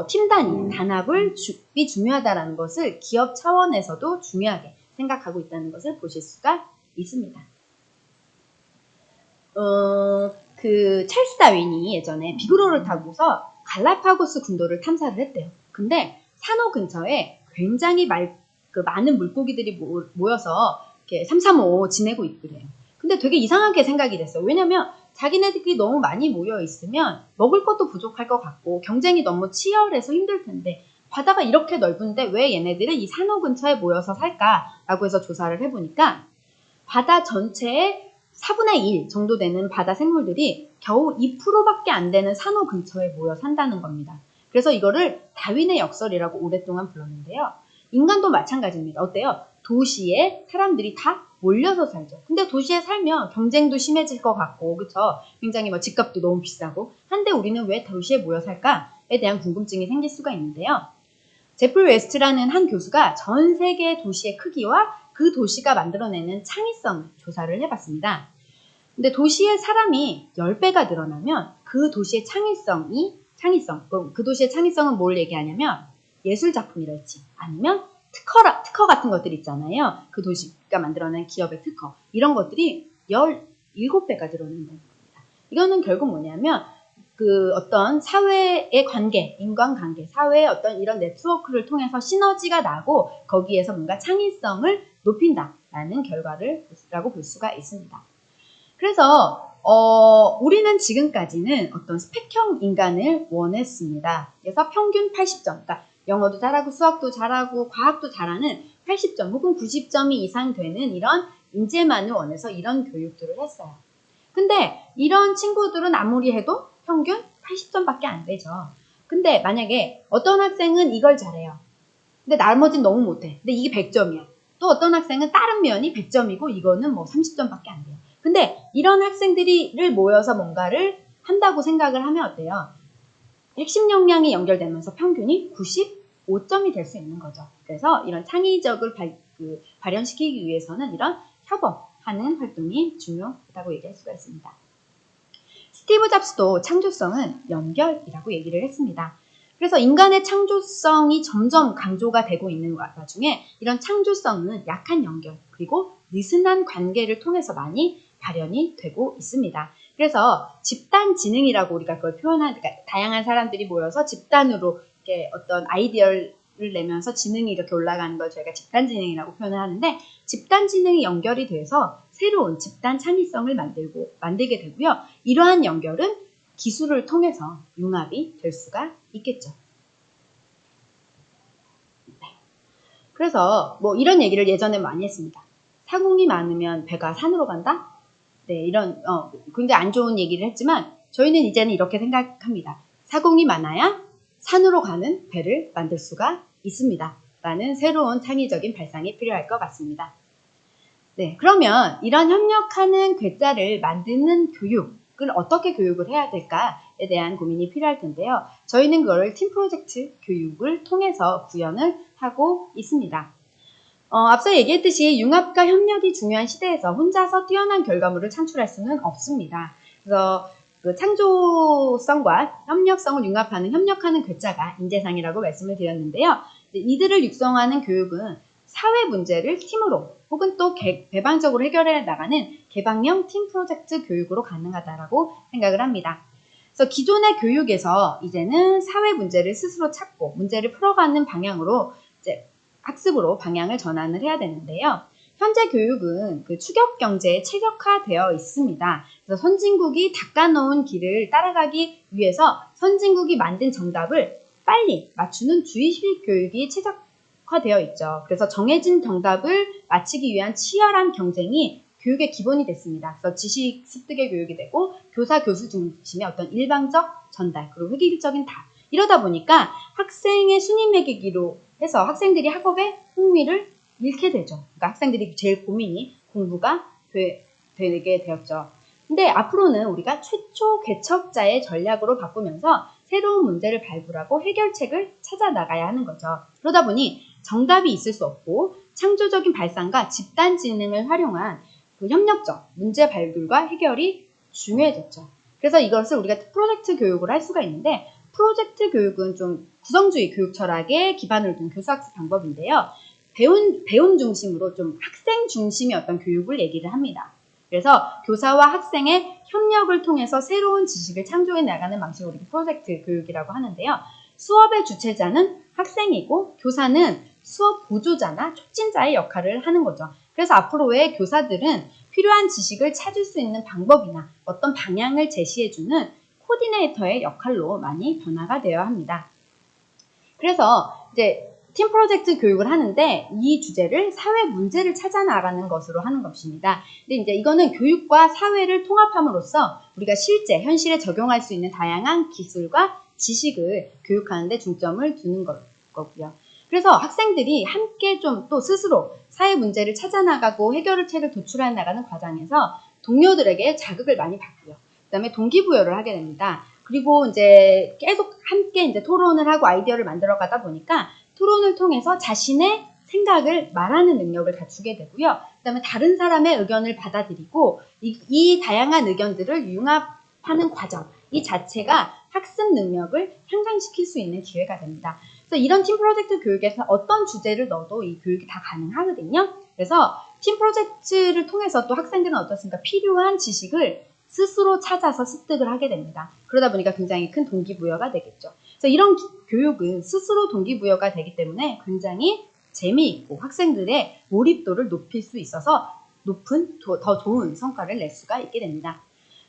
[SPEAKER 2] 팀 단위, 단합이 중요하다는 것을 기업 차원에서도 중요하게 생각하고 있다는 것을 보실 수가 있습니다. 찰스 다윈이 예전에 비그로를 타고서 갈라파고스 군도를 탐사를 했대요. 근데 산호 근처에 굉장히 많은 물고기들이 모여서 이렇게 삼삼오오 지내고 있더래요. 근데 되게 이상하게 생각이 됐어요. 왜냐면 자기네들끼리 너무 많이 모여 있으면 먹을 것도 부족할 것 같고 경쟁이 너무 치열해서 힘들 텐데 바다가 이렇게 넓은데 왜 얘네들은 이 산호 근처에 모여서 살까라고 해서 조사를 해보니까 바다 전체의 4분의 1 정도 되는 바다 생물들이 겨우 2%밖에 안 되는 산호 근처에 모여 산다는 겁니다. 그래서 이거를 다윈의 역설이라고 오랫동안 불렀는데요. 인간도 마찬가지입니다. 어때요? 도시에 사람들이 다 몰려서 살죠. 근데 도시에 살면 경쟁도 심해질 것 같고, 그쵸? 굉장히 뭐 집값도 너무 비싸고. 한데 우리는 왜 도시에 모여 살까에 대한 궁금증이 생길 수가 있는데요. 제프 웨스트라는 한 교수가 전 세계 도시의 크기와 그 도시가 만들어내는 창의성을 조사를 해봤습니다. 근데 도시에 사람이 10배가 늘어나면 그 도시의 그 도시의 창의성은 뭘 얘기하냐면 예술작품이랄지 아니면 특허 같은 것들 있잖아요. 그 도시가 만들어낸 기업의 특허. 이런 것들이 17배가 늘어난다는 겁니다. 이거는 결국 뭐냐면 그 어떤 사회의 관계, 인간관계, 사회의 어떤 이런 네트워크를 통해서 시너지가 나고 거기에서 뭔가 창의성을 높인다라는 결과라고 볼 수가 있습니다. 그래서 우리는 지금까지는 어떤 스펙형 인간을 원했습니다. 그래서 평균 80점, 그러니까 영어도 잘하고 수학도 잘하고 과학도 잘하는 80점 혹은 90점이 이상 되는 이런 인재만을 원해서 이런 교육들을 했어요. 근데 이런 친구들은 아무리 해도 평균 80점밖에 안 되죠. 근데 만약에 어떤 학생은 이걸 잘해요. 근데 나머지는 너무 못해. 근데 이게 100점이야. 또 어떤 학생은 다른 면이 100점이고 이거는 뭐 30점밖에 안 돼요. 근데 이런 학생들을 모여서 뭔가를 한다고 생각을 하면 어때요? 핵심 역량이 연결되면서 평균이 95점이 될 수 있는 거죠. 그래서 이런 창의적을 발현시키기 위해서는 이런 협업하는 활동이 중요하다고 얘기할 수가 있습니다. 스티브 잡스도 창조성은 연결이라고 얘기를 했습니다. 그래서 인간의 창조성이 점점 강조가 되고 있는 와중에 이런 창조성은 약한 연결 그리고 느슨한 관계를 통해서 많이 발현이 되고 있습니다. 그래서 집단 지능이라고 우리가 그걸 그러니까 다양한 사람들이 모여서 집단으로 이렇게 어떤 아이디어를 내면서 지능이 이렇게 올라가는 걸 저희가 집단 지능이라고 표현을 하는데 집단 지능이 연결이 돼서 새로운 집단 창의성을 만들게 되고요. 이러한 연결은 기술을 통해서 융합이 될 수가 있겠죠. 네. 그래서 뭐 이런 얘기를 예전에 많이 했습니다. 사공이 많으면 배가 산으로 간다? 네, 이런 굉장히 안 좋은 얘기를 했지만 저희는 이제는 이렇게 생각합니다. 사공이 많아야 산으로 가는 배를 만들 수가 있습니다. 라는 새로운 창의적인 발상이 필요할 것 같습니다. 네, 그러면 이런 협력하는 괴짜를 만드는 교육을 어떻게 교육을 해야 될까에 대한 고민이 필요할 텐데요. 저희는 그거를 팀 프로젝트 교육을 통해서 구현을 하고 있습니다. 앞서 얘기했듯이 융합과 협력이 중요한 시대에서 혼자서 뛰어난 결과물을 창출할 수는 없습니다. 그래서 그 창조성과 협력성을 융합하는 협력하는 괴짜가 인재상이라고 말씀을 드렸는데요. 이들을 육성하는 교육은 사회 문제를 팀으로 혹은 또 개방적으로 해결해 나가는 개방형 팀 프로젝트 교육으로 가능하다라고 생각을 합니다. 그래서 기존의 교육에서 이제는 사회 문제를 스스로 찾고 문제를 풀어가는 방향으로 이제 학습으로 방향을 전환을 해야 되는데요. 현재 교육은 그 추격 경제에 최적화되어 있습니다. 그래서 선진국이 닦아놓은 길을 따라가기 위해서 선진국이 만든 정답을 빨리 맞추는 주의식 교육이 최적화되어 있죠. 그래서 정해진 정답을 맞히기 위한 치열한 경쟁이 교육의 기본이 됐습니다. 그래서 지식 습득의 교육이 되고 교사 교수 중심의 어떤 일방적 전달 그리고 획일적인 답 이러다 보니까 학생의 순위 매기기로 해서 학생들이 학업에 흥미를 잃게 되죠. 그러니까 학생들이 제일 고민이 공부가 되게 되었죠. 근데 앞으로는 우리가 최초 개척자의 전략으로 바꾸면서 새로운 문제를 발굴하고 해결책을 찾아 나가야 하는 거죠. 그러다 보니 정답이 있을 수 없고 창조적인 발상과 집단 지능을 활용한 그 협력적 문제 발굴과 해결이 중요해졌죠. 그래서 이것을 우리가 프로젝트 교육을 할 수가 있는데 프로젝트 교육은 좀 구성주의 교육 철학에 기반을 둔 교수학습 방법인데요. 배움 중심으로 좀 학생 중심의 어떤 교육을 얘기를 합니다. 그래서 교사와 학생의 협력을 통해서 새로운 지식을 창조해 나가는 방식을 우리 프로젝트 교육이라고 하는데요. 수업의 주체자는 학생이고 교사는 수업 보조자나 촉진자의 역할을 하는 거죠. 그래서 앞으로의 교사들은 필요한 지식을 찾을 수 있는 방법이나 어떤 방향을 제시해주는 코디네이터의 역할로 많이 변화가 되어야 합니다. 그래서 이제 팀 프로젝트 교육을 하는데 이 주제를 사회 문제를 찾아 나가는 것으로 하는 것입니다. 근데 이제 이거는 교육과 사회를 통합함으로써 우리가 실제 현실에 적용할 수 있는 다양한 기술과 지식을 교육하는 데 중점을 두는 거고요. 그래서 학생들이 함께 좀 또 스스로 사회 문제를 찾아 나가고 해결책을 도출해 나가는 과정에서 동료들에게 자극을 많이 받고요. 그다음에 동기부여를 하게 됩니다. 그리고 이제 계속 함께 이제 토론을 하고 아이디어를 만들어 가다 보니까 토론을 통해서 자신의 생각을 말하는 능력을 갖추게 되고요. 그다음에 다른 사람의 의견을 받아들이고 이 다양한 의견들을 융합하는 과정, 이 자체가 학습 능력을 향상시킬 수 있는 기회가 됩니다. 그래서 이런 팀 프로젝트 교육에서 어떤 주제를 넣어도 이 교육이 다 가능하거든요. 그래서 팀 프로젝트를 통해서 또 학생들은 어떻습니까? 필요한 지식을 스스로 찾아서 습득을 하게 됩니다. 그러다 보니까 굉장히 큰 동기부여가 되겠죠. 그래서 이런 교육은 스스로 동기부여가 되기 때문에 굉장히 재미있고 학생들의 몰입도를 높일 수 있어서 더 좋은 성과를 낼 수가 있게 됩니다.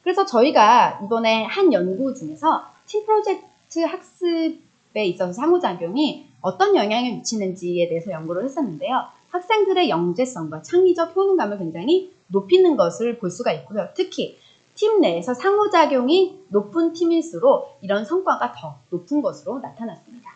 [SPEAKER 2] 그래서 저희가 이번에 한 연구 중에서 팀 프로젝트 학습에 있어서 상호작용이 어떤 영향을 미치는지에 대해서 연구를 했었는데요. 학생들의 영재성과 창의적 효능감을 굉장히 높이는 것을 볼 수가 있고요. 특히 팀 내에서 상호작용이 높은 팀일수록 이런 성과가 더 높은 것으로 나타났습니다.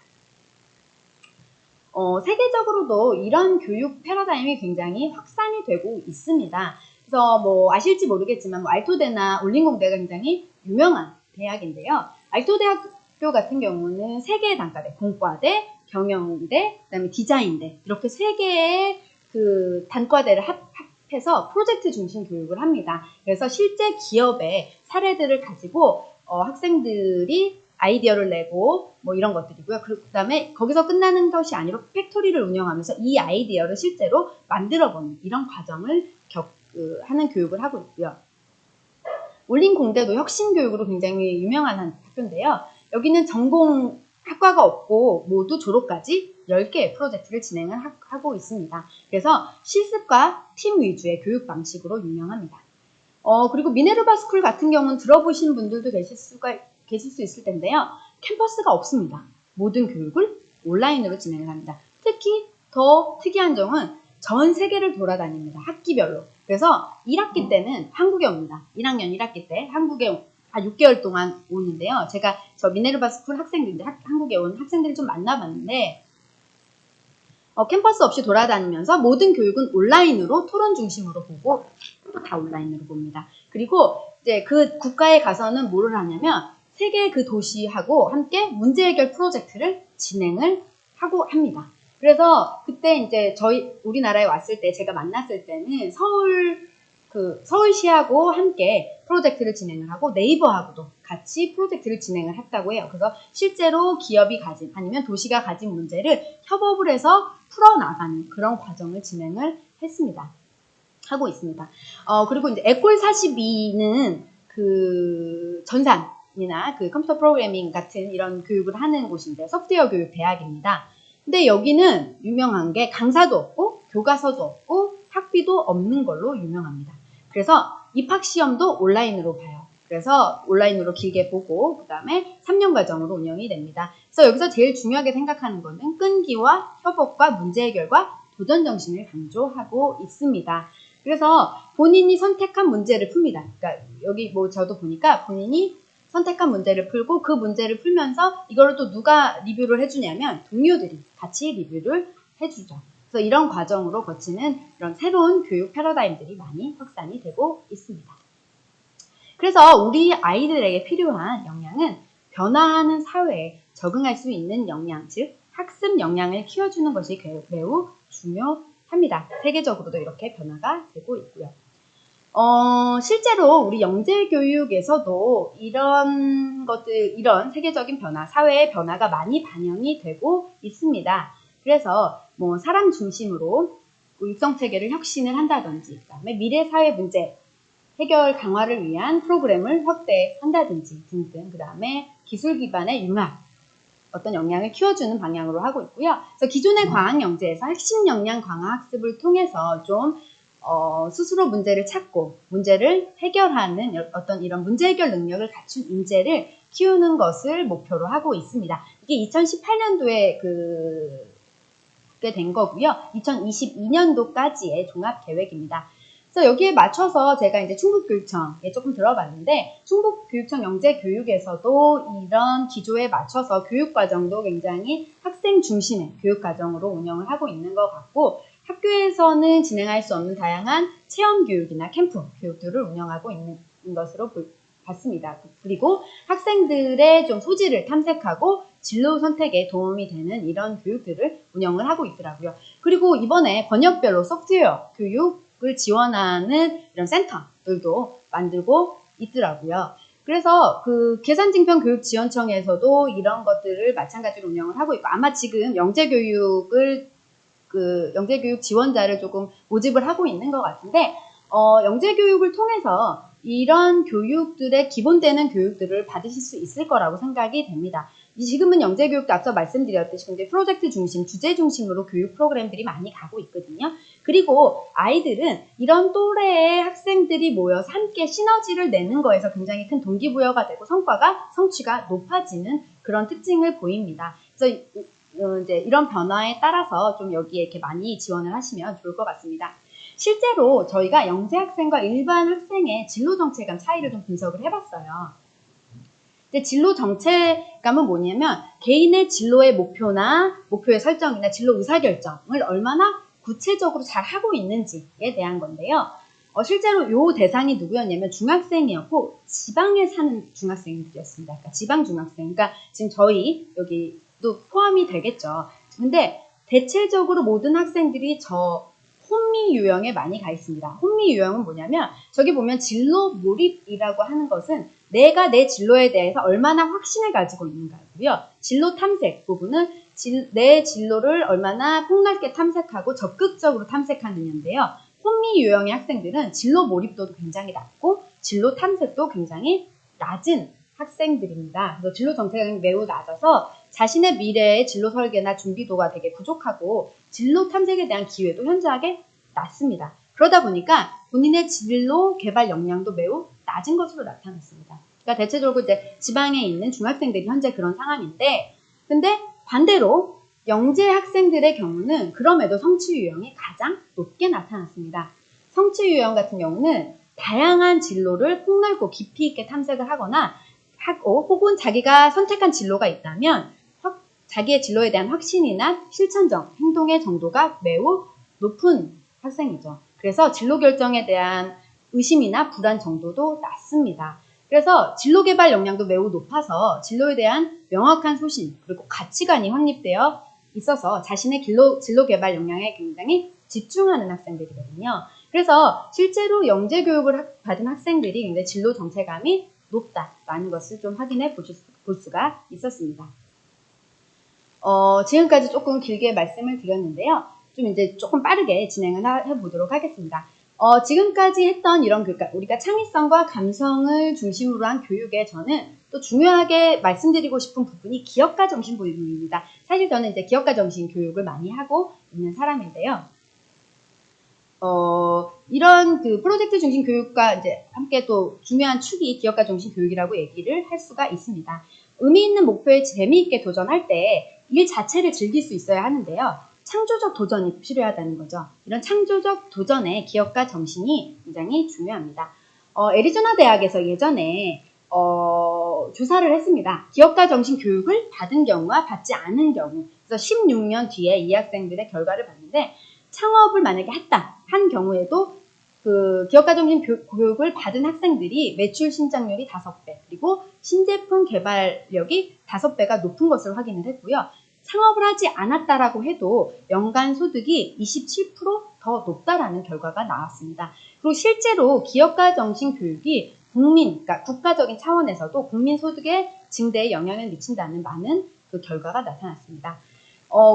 [SPEAKER 2] 세계적으로도 이런 교육 패러다임이 굉장히 확산이 되고 있습니다. 그래서 뭐 아실지 모르겠지만 알토대나 올린공대가 굉장히 유명한 대학인데요. 알토대학교 같은 경우는 3개의 단과대, 공과대, 경영대, 그다음에 디자인대 이렇게 3개의 그 단과대를 합해서 프로젝트 중심 교육을 합니다. 그래서 실제 기업의 사례들을 가지고 학생들이 아이디어를 내고 뭐 이런 것들이고요. 그다음에 거기서 끝나는 것이 아니라 팩토리를 운영하면서 이 아이디어를 실제로 만들어보는 이런 과정을 하는 교육을 하고 있고요. 올린공대도 혁신교육으로 굉장히 유명한 학교인데요. 여기는 전공 학과가 없고 모두 졸업까지 10개의 프로젝트를 진행을 하고 있습니다. 그래서 실습과 팀 위주의 교육 방식으로 유명합니다. 그리고 미네르바 스쿨 같은 경우는 들어보신 분들도 계실 수 있을 텐데요. 캠퍼스가 없습니다. 모든 교육을 온라인으로 진행을 합니다. 특히 더 특이한 점은 전 세계를 돌아다닙니다. 학기별로. 그래서 1학기 때는 한국에 옵니다. 1학년 1학기 때 한국에 6개월 동안 오는데요. 제가 저 미네르바 스쿨 학생들, 한국에 온 학생들을 좀 만나봤는데 캠퍼스 없이 돌아다니면서 모든 교육은 온라인으로 토론 중심으로 보고 다 온라인으로 봅니다. 그리고 이제 그 국가에 가서는 뭐를 하냐면 세계 그 도시하고 함께 문제 해결 프로젝트를 진행을 하고 합니다. 그래서 그때 이제 우리나라에 왔을 때 제가 만났을 때는 서울시하고 함께 프로젝트를 진행을 하고 네이버하고도 같이 프로젝트를 진행을 했다고 해요. 그래서 실제로 기업이 가진 아니면 도시가 가진 문제를 협업을 해서 풀어나가는 그런 과정을 진행을 하고 있습니다. 그리고 이제 에콜 42는 그 전산이나 그 컴퓨터 프로그래밍 같은 이런 교육을 하는 곳인데 소프트웨어 교육 대학입니다. 근데 여기는 유명한 게 강사도 없고 교과서도 없고 학비도 없는 걸로 유명합니다. 그래서 입학시험도 온라인으로 봐요. 그래서 온라인으로 길게 보고 그 다음에 3년 과정으로 운영이 됩니다. 그래서 여기서 제일 중요하게 생각하는 거는 끈기와 협업과 문제 해결과 도전 정신을 강조하고 있습니다. 그래서 본인이 선택한 문제를 풉니다. 그러니까 여기 뭐 저도 보니까 본인이 선택한 문제를 풀고 그 문제를 풀면서 이거를 또 누가 리뷰를 해주냐면 동료들이 같이 리뷰를 해주죠. 그래서 이런 과정으로 거치는 이런 새로운 교육 패러다임들이 많이 확산이 되고 있습니다. 그래서 우리 아이들에게 필요한 역량은 변화하는 사회에 적응할 수 있는 역량, 즉 학습 역량을 키워주는 것이 매우 중요합니다. 세계적으로도 이렇게 변화가 되고 있고요. 실제로 우리 영재교육에서도 이런 세계적인 변화, 사회의 변화가 많이 반영이 되고 있습니다. 그래서 뭐 사람 중심으로 육성체계를 혁신을 한다든지, 그다음에 미래 사회 문제 해결 강화를 위한 프로그램을 확대한다든지 등등, 그 다음에 기술 기반의 융합, 어떤 역량을 키워주는 방향으로 하고 있고요. 그래서 기존의 과학영재에서 핵심 역량 강화 학습을 통해서 좀 스스로 문제를 찾고 문제를 해결하는 어떤 이런 문제 해결 능력을 갖춘 인재를 키우는 것을 목표로 하고 있습니다. 이게 2018년도에 그게 된 거고요. 2022년도까지의 종합 계획입니다. 그래서 여기에 맞춰서 제가 이제 충북교육청에 조금 들어봤는데 충북교육청 영재교육에서도 이런 기조에 맞춰서 교육과정도 굉장히 학생 중심의 교육과정으로 운영을 하고 있는 것 같고 학교에서는 진행할 수 없는 다양한 체험교육이나 캠프 교육들을 운영하고 있는 것으로 봤습니다. 그리고 학생들의 좀 소질을 탐색하고 진로 선택에 도움이 되는 이런 교육들을 운영을 하고 있더라고요. 그리고 이번에 번역별로 소프트웨어 교육을 지원하는 이런 센터들도 만들고 있더라고요. 그래서 그 계산증평교육지원청에서도 이런 것들을 마찬가지로 운영을 하고 있고 아마 지금 영재교육 지원자를 조금 모집을 하고 있는 것 같은데 영재교육을 통해서 이런 교육들의 기본되는 교육들을 받으실 수 있을 거라고 생각이 됩니다. 지금은 영재교육도 앞서 말씀드렸듯이 굉장히 프로젝트 중심, 주제 중심으로 교육 프로그램들이 많이 가고 있거든요. 그리고 아이들은 이런 또래의 학생들이 모여서 함께 시너지를 내는 거에서 굉장히 큰 동기부여가 되고 성취가 높아지는 그런 특징을 보입니다. 그래서 이제 이런 변화에 따라서 좀 여기에 이렇게 많이 지원을 하시면 좋을 것 같습니다. 실제로 저희가 영재 학생과 일반 학생의 진로 정체감 차이를 좀 분석을 해봤어요. 진로 정체감은 뭐냐면 개인의 진로의 목표의 설정이나 진로 의사결정을 얼마나 구체적으로 잘 하고 있는지에 대한 건데요. 실제로 요 대상이 누구였냐면 중학생이었고 지방에 사는 중학생들이었습니다. 그러니까 지방 중학생. 그러니까 지금 저희 여기도 포함이 되겠죠. 근데 대체적으로 모든 학생들이 혼미 유형에 많이 가 있습니다. 혼미 유형은 뭐냐면 저기 보면 진로 몰입이라고 하는 것은 내가 내 진로에 대해서 얼마나 확신을 가지고 있는가고요. 진로 탐색 부분은 내 진로를 얼마나 폭넓게 탐색하고 적극적으로 탐색하느냐인데요. 혼미 유형의 학생들은 진로 몰입도도 굉장히 낮고 진로 탐색도 굉장히 낮은 학생들입니다. 그래서 진로 정체감이 매우 낮아서 자신의 미래의 진로 설계나 준비도가 되게 부족하고 진로 탐색에 대한 기회도 현저하게 낮습니다. 그러다 보니까 본인의 진로 개발 역량도 매우 낮은 것으로 나타났습니다. 그러니까 대체적으로 이제 지방에 있는 중학생들이 현재 그런 상황인데, 근데 반대로 영재 학생들의 경우는 그럼에도 성취 유형이 가장 높게 나타났습니다. 성취 유형 같은 경우는 다양한 진로를 폭넓고 깊이 있게 탐색을 하거나 혹은 자기가 선택한 진로가 있다면 자기의 진로에 대한 확신이나 실천적, 행동의 정도가 매우 높은 학생이죠. 그래서 진로 결정에 대한 의심이나 불안 정도도 낮습니다. 그래서 진로 개발 역량도 매우 높아서 진로에 대한 명확한 소신 그리고 가치관이 확립되어 있어서 자신의 진로 개발 역량에 굉장히 집중하는 학생들이거든요. 그래서 실제로 영재 교육을 받은 학생들이 굉장히 진로 정체감이 높다라는 것을 좀 확인해 볼 수가 있었습니다. 지금까지 조금 길게 말씀을 드렸는데요. 좀 이제 조금 빠르게 진행을 해보도록 하겠습니다. 지금까지 했던 이런 그러니까 우리가 창의성과 감성을 중심으로 한 교육에 저는 또 중요하게 말씀드리고 싶은 부분이 기업가 정신 부분입니다. 사실 저는 이제 기업가 정신 교육을 많이 하고 있는 사람인데요. 이런 그 프로젝트 중심 교육과 이제 함께 또 중요한 축이 기업가 정신 교육이라고 얘기를 할 수가 있습니다. 의미 있는 목표에 재미있게 도전할 때 일 자체를 즐길 수 있어야 하는데요. 창조적 도전이 필요하다는 거죠. 이런 창조적 도전의 기업가 정신이 굉장히 중요합니다. 애리조나 대학에서 예전에 조사를 했습니다. 기업가 정신 교육을 받은 경우와 받지 않은 경우. 그래서 16년 뒤에 이 학생들의 결과를 봤는데 창업을 만약에 한 경우에도 그 기업가 정신 교육을 받은 학생들이 매출 신장률이 5배, 그리고 신제품 개발력이 5배가 높은 것을 확인을 했고요. 창업을 하지 않았다라고 해도 연간 소득이 27% 더 높다라는 결과가 나왔습니다. 그리고 실제로 기업가 정신 교육이 그러니까 국가적인 차원에서도 국민 소득의 증대에 영향을 미친다는 많은 그 결과가 나타났습니다.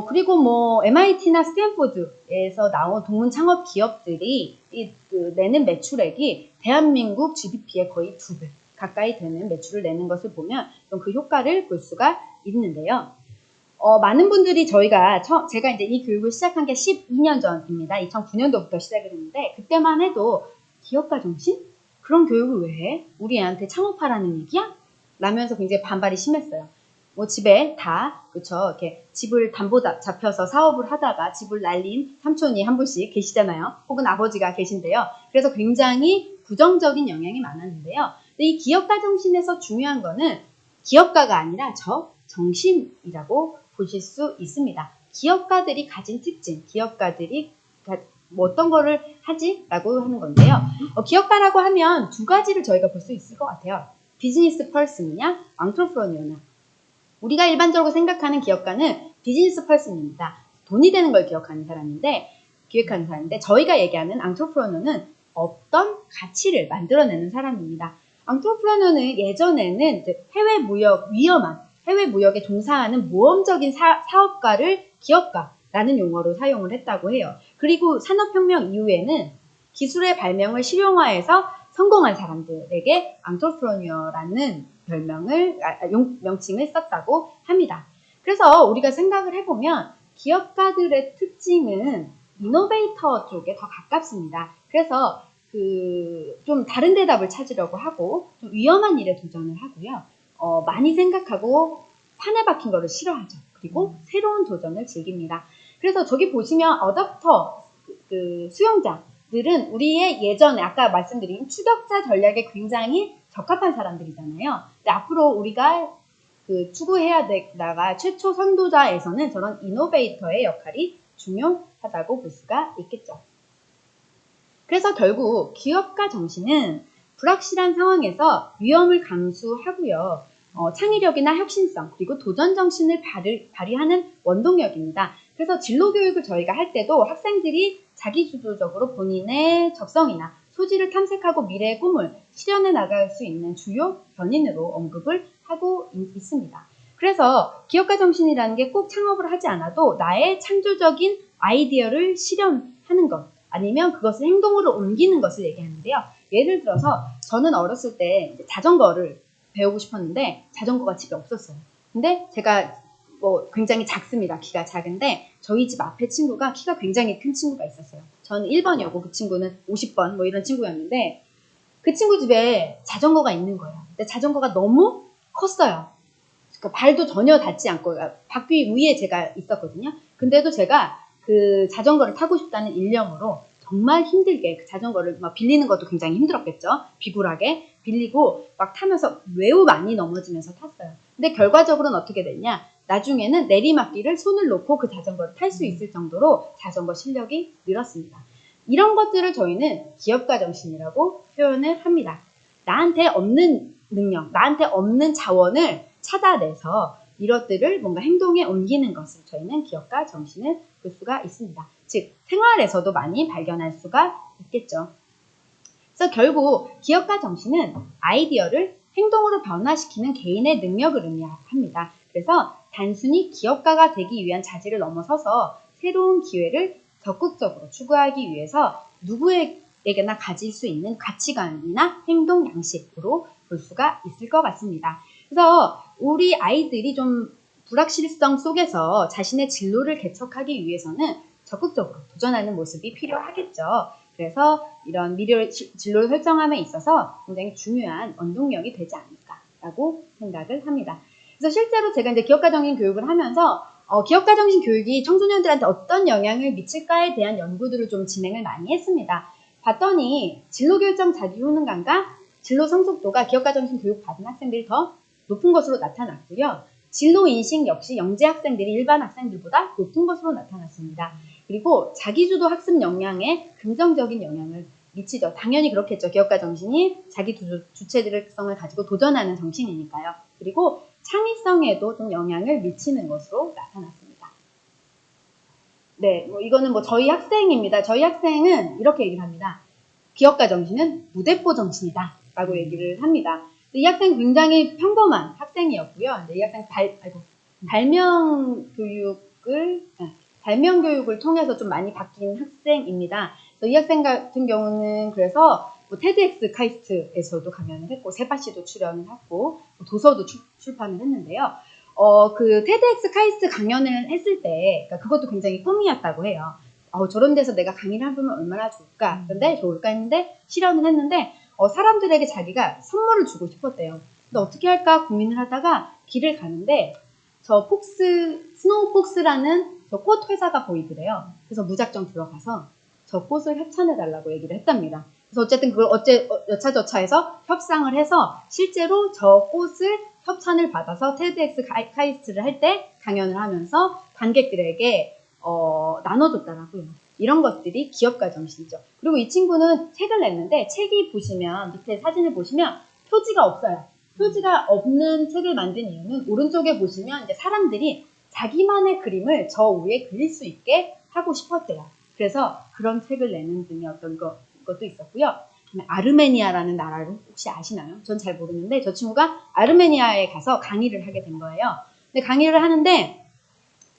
[SPEAKER 2] 그리고 뭐 MIT나 스탠포드에서 나온 동문 창업 기업들이 내는 매출액이 대한민국 GDP의 거의 2배 가까이 되는 매출을 내는 것을 보면 그 효과를 볼 수가 있는데요. 많은 분들이 제가 이제 이 교육을 시작한 게 12년 전입니다. 2009년도부터 시작을 했는데 그때만 해도 기업가 정신? 그런 교육을 왜 해? 우리 애한테 창업하라는 얘기야? 라면서 굉장히 반발이 심했어요. 뭐 집에 그쵸. 이렇게 집을 담보 잡혀서 사업을 하다가 집을 날린 삼촌이 한 분씩 계시잖아요. 혹은 아버지가 계신데요. 그래서 굉장히 부정적인 영향이 많았는데요. 근데 이 기업가 정신에서 중요한 거는 기업가가 아니라 정신이라고 보실 수 있습니다. 기업가들이 가진 특징, 기업가들이 뭐 어떤 거를 하지? 라고 하는 건데요. 기업가라고 하면 두 가지를 저희가 볼 수 있을 것 같아요. 비즈니스 펄슨이냐, 앙트로프러니어냐. 우리가 일반적으로 생각하는 기업가는 비즈니스 펄슨입니다. 돈이 되는 걸 기억하는 기획하는 사람인데 저희가 얘기하는 앙트로프러너는 어떤 가치를 만들어내는 사람입니다. 앙트로프러너는 예전에는 위험한 해외 무역에 종사하는 모험적인 사업가를 기업가라는 용어로 사용을 했다고 해요. 그리고 산업혁명 이후에는 기술의 발명을 실용화해서 성공한 사람들에게 앙트로프러니어라는 명칭을 썼다고 합니다. 그래서 우리가 생각을 해보면 기업가들의 특징은 이노베이터 쪽에 더 가깝습니다. 그래서 좀 다른 대답을 찾으려고 하고 좀 위험한 일에 도전을 하고요. 많이 생각하고 판에 박힌 거를 싫어하죠. 그리고 새로운 도전을 즐깁니다. 그래서 저기 보시면 어댑터 수용자들은 우리의 예전에 아까 말씀드린 추격자 전략에 굉장히 적합한 사람들이잖아요. 근데 앞으로 우리가 추구해야 되다가 최초 선도자에서는 저런 이노베이터의 역할이 중요하다고 볼 수가 있겠죠. 그래서 결국 기업가 정신은 불확실한 상황에서 위험을 감수하고요. 창의력이나 혁신성 그리고 도전 정신을 발휘하는 원동력입니다. 그래서 진로 교육을 저희가 할 때도 학생들이 자기주도적으로 본인의 적성이나 소질을 탐색하고 미래의 꿈을 실현해 나갈 수 있는 주요 견인으로 언급을 하고 있습니다. 그래서 기업가 정신이라는 게 꼭 창업을 하지 않아도 나의 창조적인 아이디어를 실현하는 것 아니면 그것을 행동으로 옮기는 것을 얘기하는데요. 예를 들어서 저는 어렸을 때 자전거를 배우고 싶었는데 자전거가 집에 없었어요. 근데 제가 굉장히 작습니다. 키가 작은데 저희 집 앞에 친구가 키가 굉장히 큰 친구가 있었어요. 저는 1번이었고 그 친구는 50번 이런 친구였는데 그 친구 집에 자전거가 있는 거예요. 근데 자전거가 너무 컸어요. 그러니까 발도 전혀 닿지 않고 바퀴 위에 제가 있었거든요. 근데도 제가 그 자전거를 타고 싶다는 일념으로 정말 힘들게 그 자전거를 막 빌리는 것도 굉장히 힘들었겠죠. 비굴하게 빌리고 막 타면서 매우 많이 넘어지면서 탔어요. 근데 결과적으로는 어떻게 됐냐? 나중에는 내리막길을 손을 놓고 그 자전거를 탈 수 있을 정도로 자전거 실력이 늘었습니다. 이런 것들을 저희는 기업가 정신이라고 표현을 합니다. 나한테 없는 능력, 나한테 없는 자원을 찾아내서 이것들을 뭔가 행동에 옮기는 것을 저희는 기업가 정신을 볼 수가 있습니다. 즉 생활에서도 많이 발견할 수가 있겠죠. 그래서 결국 기업가 정신은 아이디어를 행동으로 변화시키는 개인의 능력을 의미합니다. 그래서 단순히 기업가가 되기 위한 자질을 넘어서서 새로운 기회를 적극적으로 추구하기 위해서 누구에게나 가질 수 있는 가치관이나 행동 양식으로 볼 수가 있을 것 같습니다. 그래서 우리 아이들이 좀 불확실성 속에서 자신의 진로를 개척하기 위해서는 적극적으로 도전하는 모습이 필요하겠죠. 그래서 이런 미래 진로를 설정함에 있어서 굉장히 중요한 원동력이 되지 않을까라고 생각을 합니다. 그래서 실제로 제가 이제 기업가정신 교육을 하면서 기업가정신 교육이 청소년들한테 어떤 영향을 미칠까에 대한 연구들을 좀 진행을 많이 했습니다. 봤더니 진로결정 자기효능감과 진로 성숙도가 기업가정신 교육 받은 학생들이 더 높은 것으로 나타났고요. 진로인식 역시 영재 학생들이 일반 학생들보다 높은 것으로 나타났습니다. 그리고 자기주도 학습 역량에 긍정적인 영향을 미치죠. 당연히 그렇겠죠. 기업가 정신이 자기 주체적성을 가지고 도전하는 정신이니까요. 그리고 창의성에도 좀 영향을 미치는 것으로 나타났습니다. 네, 이거는 저희 학생입니다. 저희 학생은 이렇게 얘기를 합니다. 기업가 정신은 무대뽀 정신이다 라고 얘기를 합니다. 이 학생 굉장히 평범한 학생이었고요. 이 학생 발명 교육을 통해서 좀 많이 바뀐 학생입니다. 이 학생 같은 경우는 그래서 테드엑스 카이스트에서도 강연을 했고 세바시도 출연을 했고 도서도 출판을 했는데요. 그 테드엑스 카이스트 강연을 했을 때 그러니까 그것도 굉장히 꿈이었다고 해요. 저런 데서 내가 강의를 해보면 얼마나 좋을까 했는데 실현을 했는데 사람들에게 자기가 선물을 주고 싶었대요. 근데 어떻게 할까 고민을 하다가 길을 가는데 저 스노우 폭스라는 저 꽃 회사가 보이더래요. 그래서 무작정 들어가서 저 꽃을 협찬해달라고 얘기를 했답니다. 그래서 어쨌든 그걸 여차저차해서 협상을 해서 실제로 저 꽃을 협찬을 받아서 테드엑스 카이스트를 할 때 강연을 하면서 관객들에게 나눠줬더라고요. 이런 것들이 기업가 정신이죠. 그리고 이 친구는 책을 냈는데 책이 보시면 밑에 사진을 보시면 표지가 없어요. 표지가 없는 책을 만든 이유는 오른쪽에 보시면 이제 사람들이 자기만의 그림을 저 위에 그릴 수 있게 하고 싶었대요. 그래서 그런 책을 내는 등의 어떤 것도 있었고요. 아르메니아라는 나라를 혹시 아시나요? 전 잘 모르는데 저 친구가 아르메니아에 가서 강의를 하게 된 거예요. 근데 강의를 하는데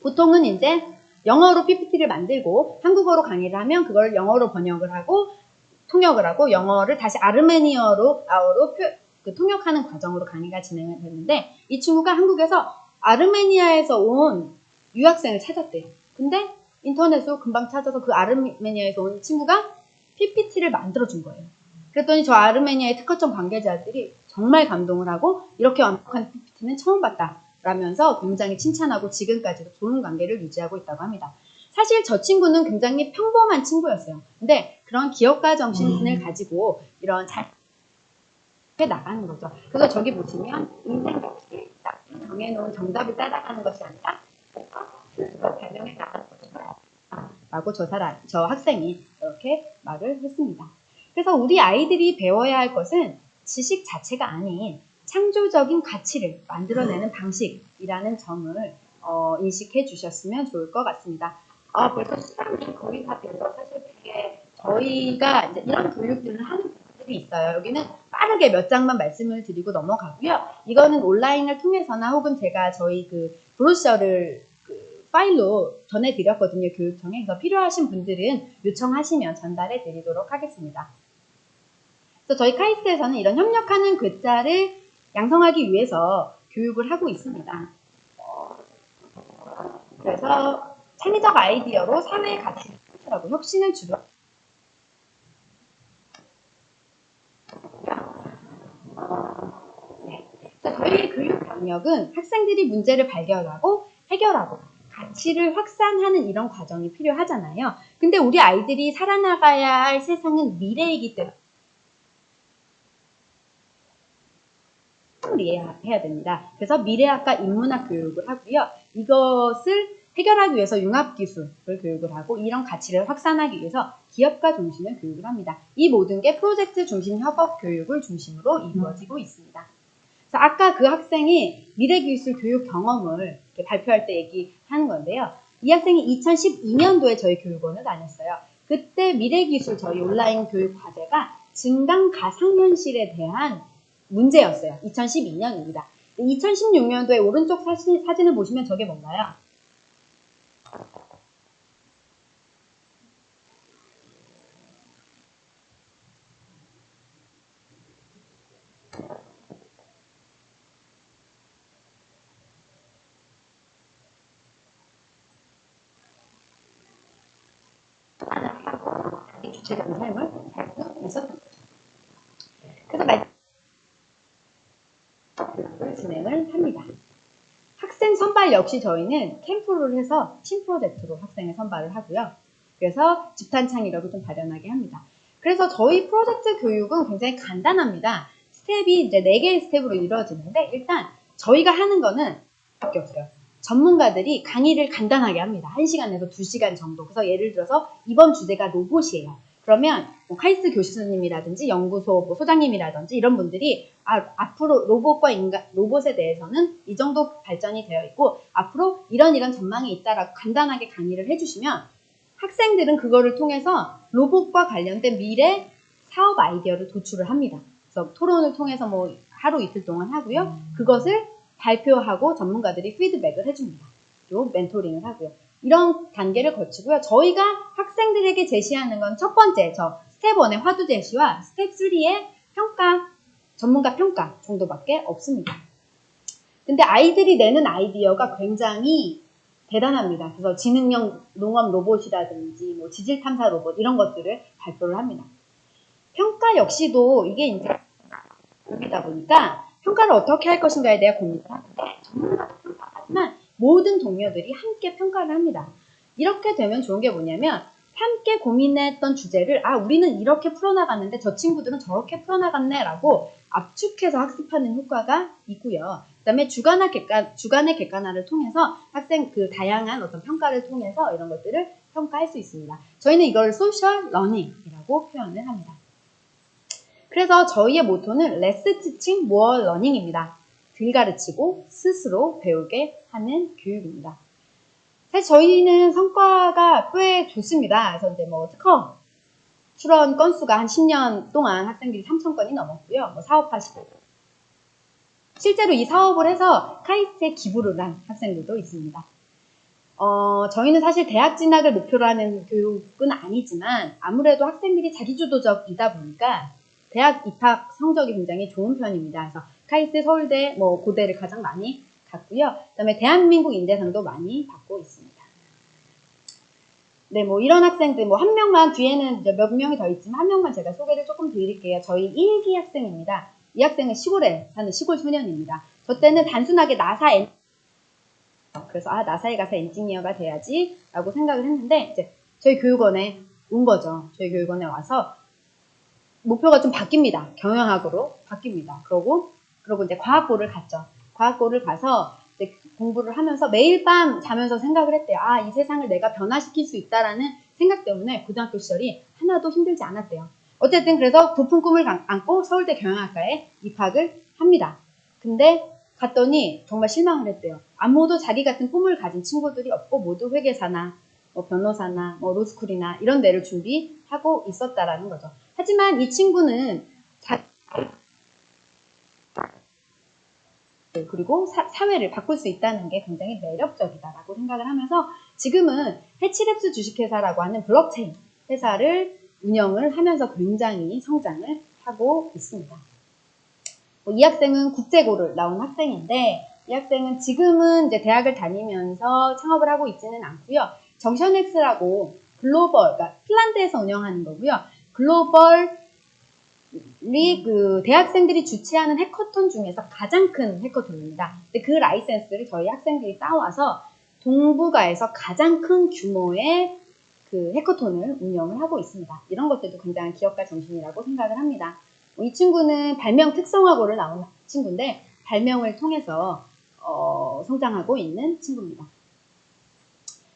[SPEAKER 2] 보통은 이제 영어로 PPT를 만들고 한국어로 강의를 하면 그걸 영어로 번역을 하고 통역을 하고 영어를 다시 아르메니아어로 통역하는 과정으로 강의가 진행이 됐는데 이 친구가 한국에서 아르메니아에서 온 유학생을 찾았대요. 근데 인터넷으로 금방 찾아서 그 아르메니아에서 온 친구가 PPT를 만들어준 거예요. 그랬더니 저 아르메니아의 특허청 관계자들이 정말 감동을 하고 이렇게 완벽한 PPT는 처음 봤다 라면서 굉장히 칭찬하고 지금까지도 좋은 관계를 유지하고 있다고 합니다. 사실 저 친구는 굉장히 평범한 친구였어요. 근데 그런 기업가 정신을 가지고 이런 잘 나가는 거죠. 그래서 저기 보시면 인생 역시 딱 정해놓은 정답을 따라가는 것이 아니라 그걸 발명해 나가는 거죠. 라고 저 학생이 이렇게 말을 했습니다. 그래서 우리 아이들이 배워야 할 것은 지식 자체가 아닌 창조적인 가치를 만들어내는 방식이라는 점을 인식해 주셨으면 좋을 것 같습니다. 벌써 시간이 거의 다 돼서 사실 되게 저희가 이제 이런 교육들을 하는 분들이 있어요. 여기는 빠르게 몇 장만 말씀을 드리고 넘어가고요. 이거는 온라인을 통해서나 혹은 제가 저희 그 브로셔를 파일로 전해드렸거든요. 교육청에. 그래서 필요하신 분들은 요청하시면 전달해 드리도록 하겠습니다. 그래서 저희 카이스트에서는 이런 협력하는 글자를 양성하기 위해서 교육을 하고 있습니다. 그래서 창의적 아이디어로 사회의 가치를 창출하고 혁신을 주도. 네. 저희 교육 영역은 학생들이 문제를 발견하고 해결하고 가치를 확산하는 이런 과정이 필요하잖아요. 근데 우리 아이들이 살아나가야 할 세상은 미래이기 때문에 이해해야 됩니다. 그래서 미래학과 인문학 교육을 하고요. 이것을 해결하기 위해서 융합기술을 교육을 하고 이런 가치를 확산하기 위해서 기업가 중심의 교육을 합니다. 이 모든 게 프로젝트 중심 협업 교육을 중심으로 이루어지고 있습니다. 그래서 아까 그 학생이 미래기술 교육 경험을 이렇게 발표할 때 얘기하는 건데요. 이 학생이 2012년도에 저희 교육원을 다녔어요. 그때 미래기술 저희 온라인 교육 과제가 증강 가상현실에 대한 문제였어요. 2012년입니다. 2016년도에 오른쪽 사진을 보시면 저게 뭔가요? 주체적인 삶을 살면서 그래서 교육을 진행을 합니다. 학생 선발 역시 저희는 캠프를 해서 팀 프로젝트로 학생을 선발을 하고요. 그래서 집단 창의력을 좀 발현하게 합니다. 그래서 저희 프로젝트 교육은 굉장히 간단합니다. 스텝이 이제 4개의 스텝으로 이루어지는데 일단 저희가 하는 거는 밖에 없어요. 전문가들이 강의를 간단하게 합니다. 1시간에서 2시간 정도. 그래서 예를 들어서 이번 주제가 로봇이에요. 그러면 뭐 카이스트 교수님이라든지 연구소 뭐 소장님이라든지 이런 분들이 앞으로 로봇에 대해서는 이 정도 발전이 되어 있고 앞으로 이런 전망이 있다라고 간단하게 강의를 해주시면 학생들은 그거를 통해서 로봇과 관련된 미래 사업 아이디어를 도출을 합니다. 그래서 토론을 통해서 뭐 하루 이틀 동안 하고요. 그것을 발표하고 전문가들이 피드백을 해줍니다. 또 멘토링을 하고요. 이런 단계를 거치고요. 저희가 학생들에게 제시하는 건 첫 번째, 스텝 1의 화두 제시와 스텝 3의 평가, 전문가 평가 정도밖에 없습니다. 근데 아이들이 내는 아이디어가 굉장히 대단합니다. 그래서 지능형 농업 로봇이라든지 뭐 지질 탐사 로봇 이런 것들을 발표를 합니다. 평가 역시도 이게 이제 고민이다 보니까 평가를 어떻게 할 것인가에 대해 고민을 하는데 전문가도 평가하지만 모든 동료들이 함께 평가를 합니다. 이렇게 되면 좋은 게 뭐냐면 함께 고민했던 주제를 우리는 이렇게 풀어나갔는데 저 친구들은 저렇게 풀어나갔네 라고 압축해서 학습하는 효과가 있고요. 그 다음에 주간의 객관화를 통해서 학생 그 다양한 어떤 평가를 통해서 이런 것들을 평가할 수 있습니다. 저희는 이걸 소셜 러닝이라고 표현을 합니다. 그래서 저희의 모토는 Less Teaching, More Learning입니다. 덜 가르치고 스스로 배우게 하는 교육입니다. 사실 저희는 성과가 꽤 좋습니다. 그래서 이제 뭐 특허 출원 건수가 한 10년 동안 학생들이 3,000건이 넘었고요. 뭐 사업하시고 실제로 이 사업을 해서 카이스트에 기부를 한 학생들도 있습니다. 저희는 사실 대학 진학을 목표로 하는 교육은 아니지만 아무래도 학생들이 자기주도적이다 보니까 대학 입학 성적이 굉장히 좋은 편입니다. 그래서 카이스트, 서울대, 뭐 고대를 가장 많이 갔고요. 그다음에 대한민국 인재상도 많이 받고 있습니다. 네, 뭐 이런 학생들 뭐 한 명만 뒤에는 이제 몇 명이 더 있지만 한 명만 제가 소개를 조금 드릴게요. 저희 1기 학생입니다. 이 학생은 시골에 사는 시골 소년입니다. 저 때는 단순하게 그래서 나사에 가서 엔지니어가 돼야지 라고 생각을 했는데 이제 저희 교육원에 온 거죠. 저희 교육원에 와서 목표가 좀 바뀝니다. 경영학으로 바뀝니다. 그러고 이제 과학고를 갔죠. 과학고를 가서 이제 공부를 하면서 매일 밤 자면서 생각을 했대요. 이 세상을 내가 변화시킬 수 있다라는 생각 때문에 고등학교 시절이 하나도 힘들지 않았대요. 어쨌든 그래서 부푼 꿈을 안고 서울대 경영학과에 입학을 합니다. 근데 갔더니 정말 실망을 했대요. 아무도 자기 같은 꿈을 가진 친구들이 없고 모두 회계사나 뭐 변호사나 뭐 로스쿨이나 이런 데를 준비하고 있었다라는 거죠. 하지만 이 친구는 그리고 사회를 바꿀 수 있다는 게 굉장히 매력적이다라고 생각을 하면서 지금은 해치랩스 주식회사라고 하는 블록체인 회사를 운영을 하면서 굉장히 성장을 하고 있습니다. 이 학생은 국제고를 나온 학생인데 이 학생은 지금은 이제 대학을 다니면서 창업을 하고 있지는 않고요. 정션엑스라고 글로벌, 그러니까 핀란드에서 운영하는 거고요. 글로벌 우리 그 대학생들이 주최하는 해커톤 중에서 가장 큰 해커톤입니다. 근데 그 라이센스를 저희 학생들이 따와서 동북아에서 가장 큰 규모의 그 해커톤을 운영을 하고 있습니다. 이런 것들도 굉장히 기업가 정신이라고 생각을 합니다. 이 친구는 발명 특성화고를 나온 친구인데 발명을 통해서 성장하고 있는 친구입니다.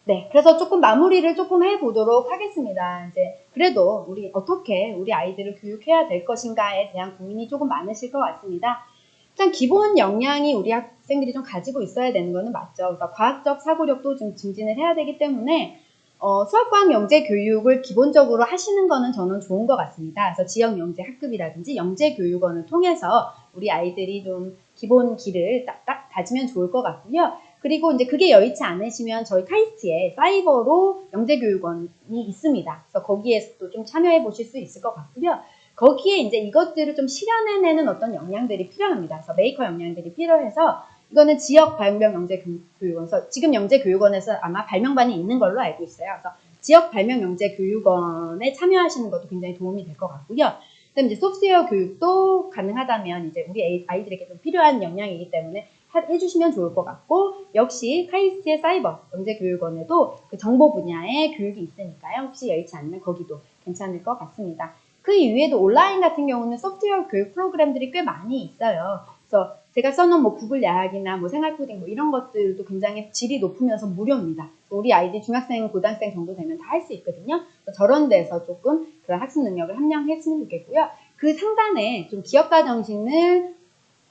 [SPEAKER 2] 네, 그래서 조금 마무리를 조금 해보도록 하겠습니다. 이제 그래도 우리 어떻게 우리 아이들을 교육해야 될 것인가에 대한 고민이 조금 많으실 것 같습니다. 일단 기본 역량이 우리 학생들이 좀 가지고 있어야 되는 거는 맞죠. 그러니까 과학적 사고력도 좀 증진을 해야 되기 때문에 수학과학 영재 교육을 기본적으로 하시는 거는 저는 좋은 것 같습니다. 그래서 지역 영재 학급이라든지 영재 교육원을 통해서 우리 아이들이 좀 기본 기를 딱 다지면 좋을 것 같고요. 그리고 이제 그게 여의치 않으시면 저희 카이스트에 사이버로 영재교육원이 있습니다. 그래서 거기에서도 좀 참여해 보실 수 있을 것 같고요. 거기에 이제 이것들을 좀 실현해내는 어떤 역량들이 필요합니다. 그래서 메이커 역량들이 필요해서 이거는 지역 발명 영재교육원에서 지금 영재교육원에서 아마 발명반이 있는 걸로 알고 있어요. 그래서 지역 발명 영재교육원에 참여하시는 것도 굉장히 도움이 될 것 같고요. 그다음 이제 소프트웨어 교육도 가능하다면 이제 우리 아이들에게 좀 필요한 역량이기 때문에 해주시면 좋을 것 같고 역시 카이스트의 사이버 영재교육원에도 그 정보 분야의 교육이 있으니까요. 혹시 여의치 않으면 거기도 괜찮을 것 같습니다. 그 이외에도 온라인 같은 경우는 소프트웨어 교육 프로그램들이 꽤 많이 있어요. 그래서 제가 써놓은 뭐 구글 야학이나 뭐 생활코딩 뭐 이런 것들도 굉장히 질이 높으면서 무료입니다. 우리 아이들 중학생, 고등학생 정도 되면 다 할 수 있거든요. 저런 데서 조금 그런 학습 능력을 함양했으면 좋겠고요. 그 상단에 좀 기업가 정신을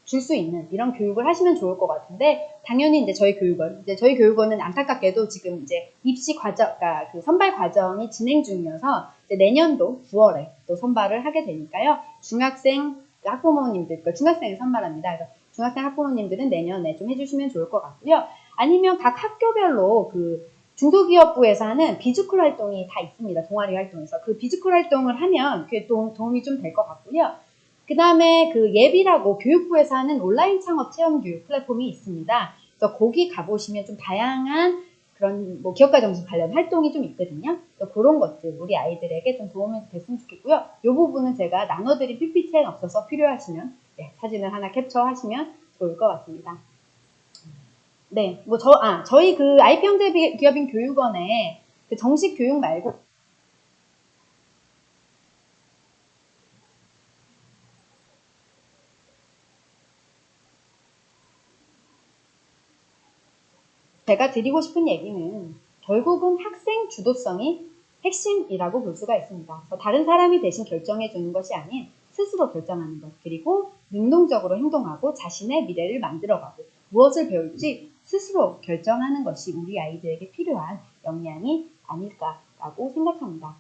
[SPEAKER 2] 줄 수 있는 이런 교육을 하시면 좋을 것 같은데 당연히 이제 저희 교육원은 안타깝게도 지금 이제 입시 과정, 그러니까 그 선발 과정이 진행 중이어서 이제 내년도 9월에 또 선발을 하게 되니까요. 중학생 학부모님들, 그러니까 중학생을 선발합니다. 그래서 중학생 학부모님들은 내년에 좀 해주시면 좋을 것 같고요. 아니면 각 학교별로 그 중소기업부에서 하는 비즈쿨 활동이 다 있습니다. 동아리 활동에서 그 비즈쿨 활동을 하면 그게 도움이 좀 될 것 같고요. 그 다음에 그 예비라고 교육부에서 하는 온라인 창업 체험 교육 플랫폼이 있습니다. 그래서 거기 가보시면 좀 다양한 그런 뭐 기업가 정신 관련 활동이 좀 있거든요. 그래서 그런 것들 우리 아이들에게 좀 도움이 됐으면 좋겠고요. 이 부분은 제가 나눠드린 PPT엔 없어서 필요하시면 사진을 하나 캡처하시면 좋을 것 같습니다. 네, 뭐 저희 그 IP 형제 기업인 교육원에 그 정식 교육 말고 제가 드리고 싶은 얘기는 결국은 학생 주도성이 핵심이라고 볼 수가 있습니다. 그래서 다른 사람이 대신 결정해 주는 것이 아닌 스스로 결정하는 것, 그리고 능동적으로 행동하고 자신의 미래를 만들어가고 무엇을 배울지 스스로 결정하는 것이 우리 아이들에게 필요한 역량이 아닐까라고 생각합니다.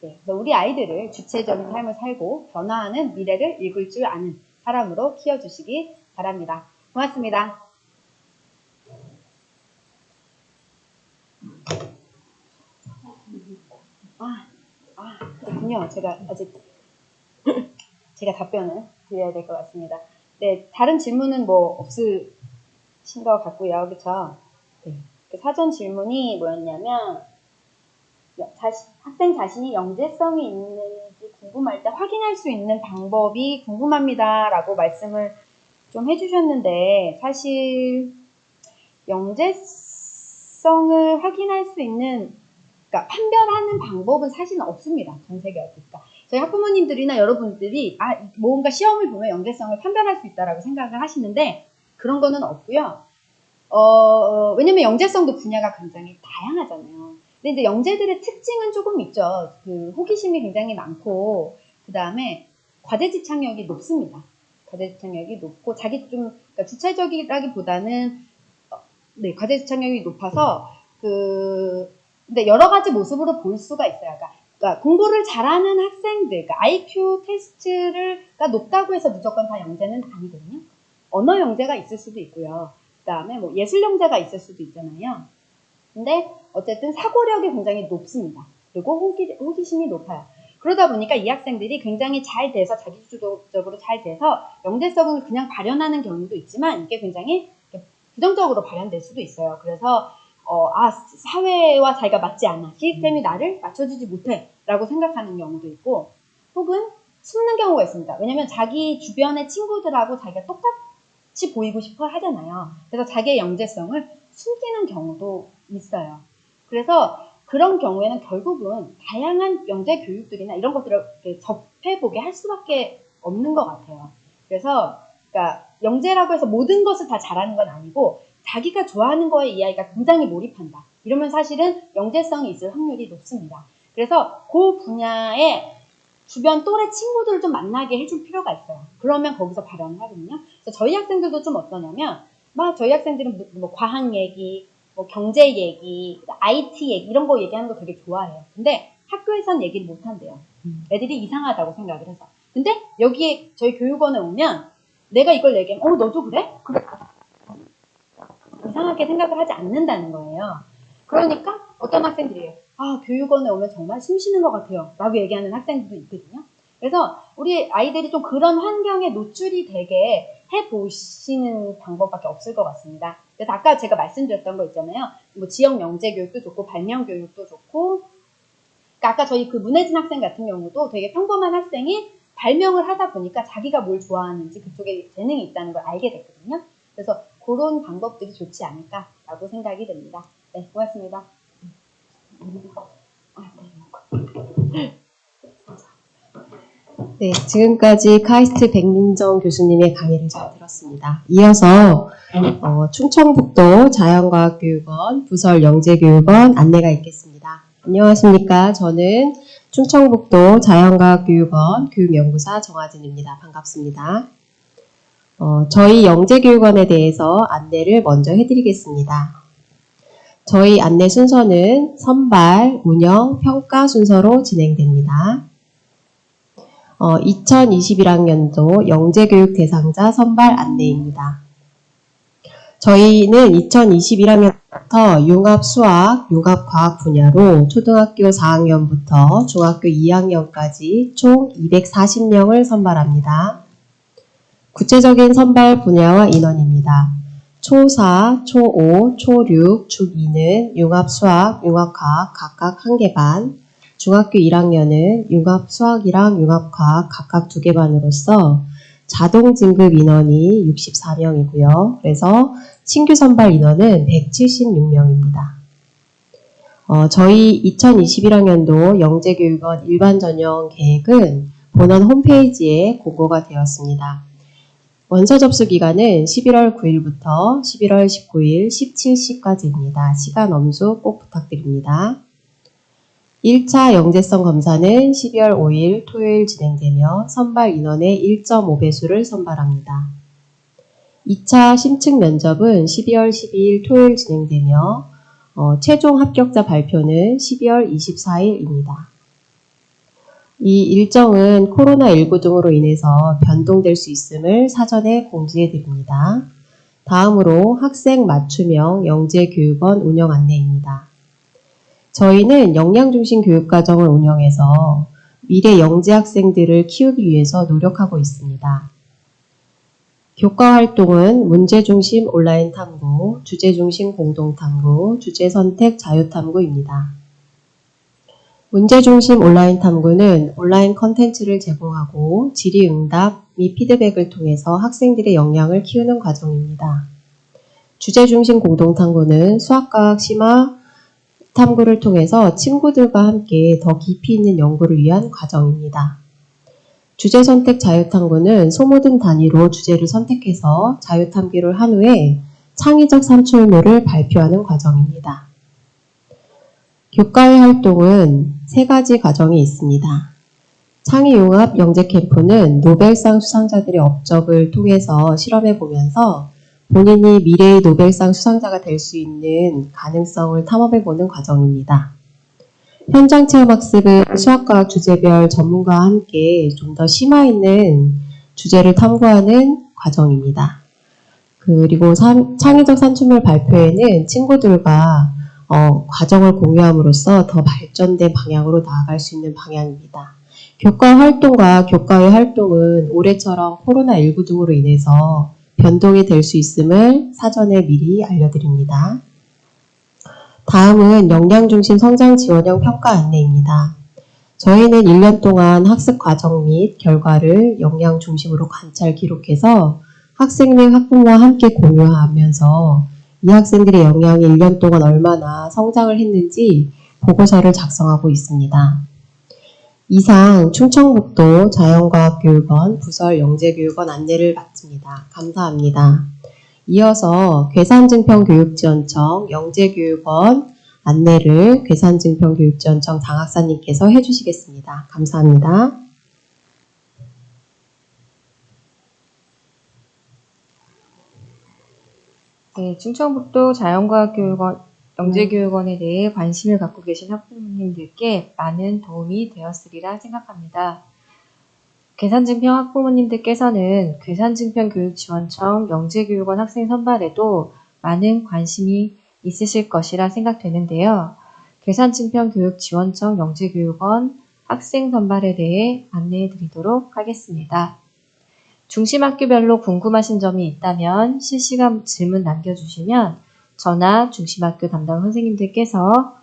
[SPEAKER 2] 네, 그래서 우리 아이들을 주체적인 삶을 살고 변화하는 미래를 읽을 줄 아는 사람으로 키워주시기 바랍니다. 고맙습니다. 그렇군요. 제가 아직 제가 답변을 드려야 될 것 같습니다. 네, 다른 질문은 뭐 없으신 것 같고요. 그렇죠? 네. 그 사전 질문이 뭐였냐면 학생 자신이 영재성이 있는지 궁금할 때 확인할 수 있는 방법이 궁금합니다. 라고 말씀을 좀 해주셨는데 사실 영재성을 확인할 수 있는 그러니까 판별하는 방법은 사실은 없습니다. 전 세계 어디. 그러니까 저희 학부모님들이나 여러분들이 뭔가 시험을 보면 영재성을 판별할 수 있다라고 생각을 하시는데 그런 거는 없고요. 왜냐면 영재성도 분야가 굉장히 다양하잖아요. 근데 이제 영재들의 특징은 조금 있죠. 그 호기심이 굉장히 많고 그 다음에 과제 집착력이 높습니다. 과제 집착력이 높고 그러니까 주체적이라기보다는 네, 과제 집착력이 높아서 근데 여러 가지 모습으로 볼 수가 있어요. 그러니까 공부를 잘하는 학생들, 그러니까 IQ 테스트가 높다고 해서 무조건 다 영재는 아니거든요. 언어 영재가 있을 수도 있고요. 그 다음에 뭐 예술 영재가 있을 수도 있잖아요. 근데 어쨌든 사고력이 굉장히 높습니다. 그리고 호기심이 높아요. 그러다 보니까 이 학생들이 굉장히 잘 돼서 자기주도적으로 잘 돼서 영재성을 그냥 발현하는 경우도 있지만 이게 굉장히 부정적으로 발현될 수도 있어요. 그래서 사회와 자기가 맞지 않아. 시스템이 나를 맞춰주지 못해. 라고 생각하는 경우도 있고 혹은 숨는 경우가 있습니다. 왜냐면 자기 주변의 친구들하고 자기가 똑같이 보이고 싶어 하잖아요. 그래서 자기의 영재성을 숨기는 경우도 있어요. 그래서 그런 경우에는 결국은 다양한 영재 교육들이나 이런 것들을 접해보게 할 수밖에 없는 것 같아요. 그래서 그러니까 영재라고 해서 모든 것을 다 잘하는 건 아니고 자기가 좋아하는 거에 이 아이가 굉장히 몰입한다. 이러면 사실은 영재성이 있을 확률이 높습니다. 그래서 그 분야에 주변 또래 친구들을 좀 만나게 해줄 필요가 있어요. 그러면 거기서 발언을 하거든요. 그래서 저희 학생들도 좀 어떠냐면 막 저희 학생들은 뭐 과학 얘기, 뭐 경제 얘기, IT 얘기 이런 거 얘기하는 거 되게 좋아해요. 근데 학교에선 얘기를 못 한대요. 애들이 이상하다고 생각을 해서. 근데 여기에 저희 교육원에 오면 내가 이걸 얘기하면 너도 그래? 그래. 이상하게 생각을 하지 않는다는 거예요. 그러니까 어떤 학생들이에요. 교육원에 오면 정말 숨 쉬는 것 같아요. 라고 얘기하는 학생들도 있거든요. 그래서 우리 아이들이 좀 그런 환경에 노출이 되게 해보시는 방법밖에 없을 것 같습니다. 그래서 아까 제가 말씀드렸던 거 있잖아요. 뭐 지역 영재 교육도 좋고 발명 교육도 좋고 그러니까 아까 저희 그 문혜진 학생 같은 경우도 되게 평범한 학생이 발명을 하다 보니까 자기가 뭘 좋아하는지 그쪽에 재능이 있다는 걸 알게 됐거든요. 그래서 그런 방법들이 좋지 않을까라고 생각이 됩니다. 네, 고맙습니다.
[SPEAKER 3] 네, 지금까지 카이스트 백민정 교수님의 강의를 잘 들었습니다. 이어서 충청북도 자연과학교육원 부설 영재교육원 안내가 있겠습니다. 안녕하십니까. 저는 충청북도 자연과학교육원 교육연구사 정하진입니다. 반갑습니다. 저희 영재교육원에 대해서 안내를 먼저 해드리겠습니다. 저희 안내 순서는 선발, 운영, 평가 순서로 진행됩니다. 2021학년도 영재교육 대상자 선발 안내입니다. 저희는 2021학년부터 융합 수학, 융합 과학 분야로 초등학교 4학년부터 중학교 2학년까지 총 240명을 선발합니다. 구체적인 선발 분야와 인원입니다. 초4, 초5, 초6, 중2는 융합 수학, 융합 과학 각각 1개 반, 중학교 1학년은 융합 수학이랑 융합 과학 각각 2개 반으로서 자동 진급 인원이 64명이고요. 그래서 신규 선발 인원은 176명입니다. 저희 2021학년도 영재교육원 일반 전형 계획은 본원 홈페이지에 공고가 되었습니다. 원서 접수 기간은 11월 9일부터 11월 19일 17시까지입니다. 시간 엄수 꼭 부탁드립니다. 1차 영재성 검사는 12월 5일 토요일 진행되며 선발 인원의 1.5배수를 선발합니다. 2차 심층 면접은 12월 12일 토요일 진행되며 최종 합격자 발표는 12월 24일입니다. 이 일정은 코로나19 등으로 인해서 변동될 수 있음을 사전에 공지해 드립니다. 다음으로 학생 맞춤형 영재교육원 운영 안내입니다. 저희는 역량중심 교육과정을 운영해서 미래 영재 학생들을 키우기 위해서 노력하고 있습니다. 교과 활동은 문제중심 온라인 탐구, 주제중심 공동탐구, 주제선택 자유탐구입니다. 문제중심 온라인 탐구는 온라인 컨텐츠를 제공하고 질의응답 및 피드백을 통해서 학생들의 역량을 키우는 과정입니다. 주제중심 공동탐구는 수학과학 심화 탐구를 통해서 친구들과 함께 더 깊이 있는 연구를 위한 과정입니다. 주제선택 자유탐구는 소모든 단위로 주제를 선택해서 자유탐구를 한 후에 창의적 산출물을 발표하는 과정입니다. 교과의 활동은 3가지 과정이 있습니다. 창의융합 영재캠프는 노벨상 수상자들의 업적을 통해서 실험해보면서 본인이 미래의 노벨상 수상자가 될 수 있는 가능성을 탐험해보는 과정입니다. 현장체험학습은 수학과학 주제별 전문가와 함께 좀 더 심화 있는 주제를 탐구하는 과정입니다. 그리고 창의적 산출물 발표회는 친구들과 과정을 공유함으로써 더 발전된 방향으로 나아갈 수 있는 방향입니다. 교과 활동과 교과의 활동은 올해처럼 코로나19 등으로 인해서 변동이 될 수 있음을 사전에 미리 알려드립니다. 다음은 역량중심 성장지원형 평가 안내입니다. 저희는 1년 동안 학습 과정 및 결과를 역량 중심으로 관찰 기록해서 학생 및 학부모와 함께 공유하면서 이 학생들의 역량이 1년 동안 얼마나 성장을 했는지 보고서를 작성하고 있습니다. 이상 충청북도 자연과학교육원 부설 영재교육원 안내를 마칩니다. 감사합니다. 이어서 괴산증평교육지원청 영재교육원 안내를 괴산증평교육지원청 장학사님께서 해주시겠습니다. 감사합니다.
[SPEAKER 1] 네, 충청북도 자연과학교육원 영재교육원에 대해 관심을 갖고 계신 학부모님들께 많은 도움이 되었으리라 생각합니다. 괴산증평 학부모님들께서는 괴산증평교육지원청 영재교육원 학생 선발에도 많은 관심이 있으실 것이라 생각되는데요. 괴산증평교육지원청 영재교육원 학생 선발에 대해 안내해 드리도록 하겠습니다. 중심학교별로 궁금하신 점이 있다면 실시간 질문 남겨주시면 저나 중심학교 담당 선생님들께서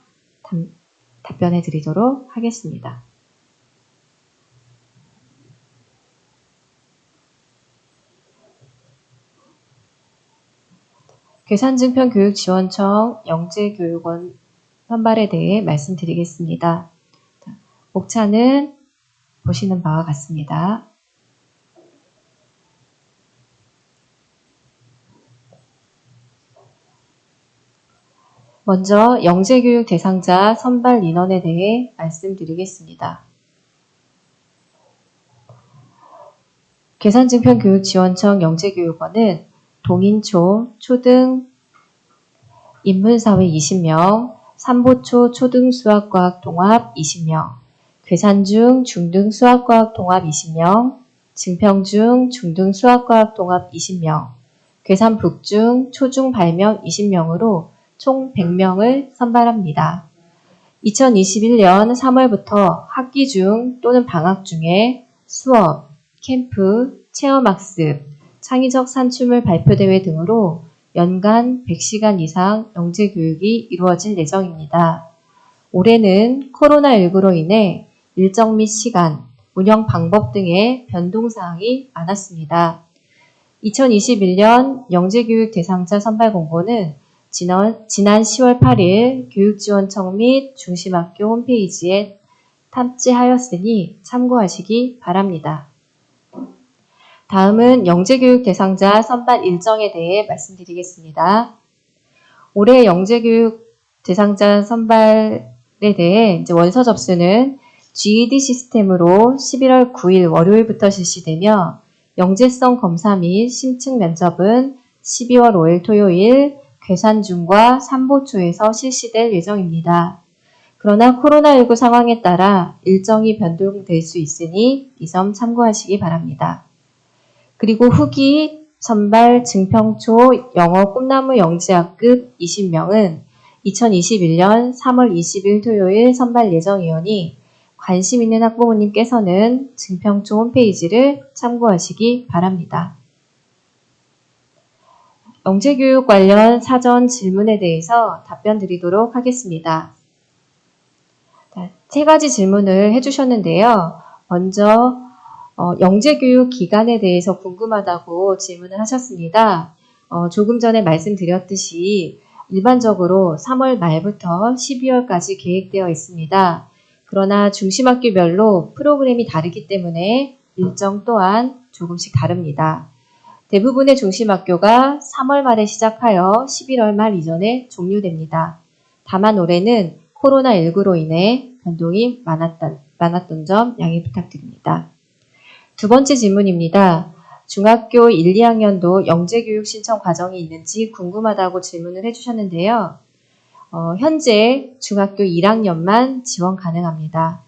[SPEAKER 1] 답변해 드리도록 하겠습니다. 괴산증평교육지원청 영재교육원 선발에 대해 말씀드리겠습니다. 목차는 보시는 바와 같습니다. 먼저 영재교육 대상자 선발 인원에 대해 말씀드리겠습니다. 괴산증평교육지원청 영재교육원은 동인초, 초등 인문사회 20명, 삼보초 초등 수학과학 동합 20명, 괴산중 중등 수학과학 동합 20명, 증평중 중등 수학과학 동합 20명, 괴산북중 초중 발명 20명으로 총 100명을 선발합니다. 2021년 3월부터 학기 중 또는 방학 중에 수업, 캠프, 체험학습, 창의적 산출물 발표대회 등으로 연간 100시간 이상 영재교육이 이루어질 예정입니다. 올해는 코로나19로 인해 일정 및 시간, 운영 방법 등의 변동사항이 많았습니다. 2021년 영재교육 대상자 선발 공고는 지난 10월 8일 교육지원청 및 중심학교 홈페이지에 탑재하였으니 참고하시기 바랍니다. 다음은 영재교육 대상자 선발 일정에 대해 말씀드리겠습니다. 올해 영재교육 대상자 선발에 대해 원서 접수는 GED 시스템으로 11월 9일 월요일부터 실시되며 영재성 검사 및 심층 면접은 12월 5일 토요일 괴산중과 삼보초에서 실시될 예정입니다. 그러나 코로나19 상황에 따라 일정이 변동될 수 있으니 이 점 참고하시기 바랍니다. 그리고 후기 선발 증평초 영어 꿈나무 영재학급 20명은 2021년 3월 20일 토요일 선발 예정이오니 관심 있는 학부모님께서는 증평초 홈페이지를 참고하시기 바랍니다. 영재교육 관련 사전 질문에 대해서 답변 드리도록 하겠습니다. 세 가지 질문을 해주셨는데요. 먼저 영재교육 기간에 대해서 궁금하다고 질문을 하셨습니다. 조금 전에 말씀드렸듯이 일반적으로 3월 말부터 12월까지 계획되어 있습니다. 그러나 중심학교별로 프로그램이 다르기 때문에 일정 또한 조금씩 다릅니다. 대부분의 중심학교가 3월 말에 시작하여 11월 말 이전에 종료됩니다. 다만 올해는 코로나19로 인해 변동이 많았던 점 양해 부탁드립니다. 두 번째 질문입니다. 중학교 1, 2학년도 영재교육 신청 과정이 있는지 궁금하다고 질문을 해주셨는데요. 현재 중학교 1학년만 지원 가능합니다.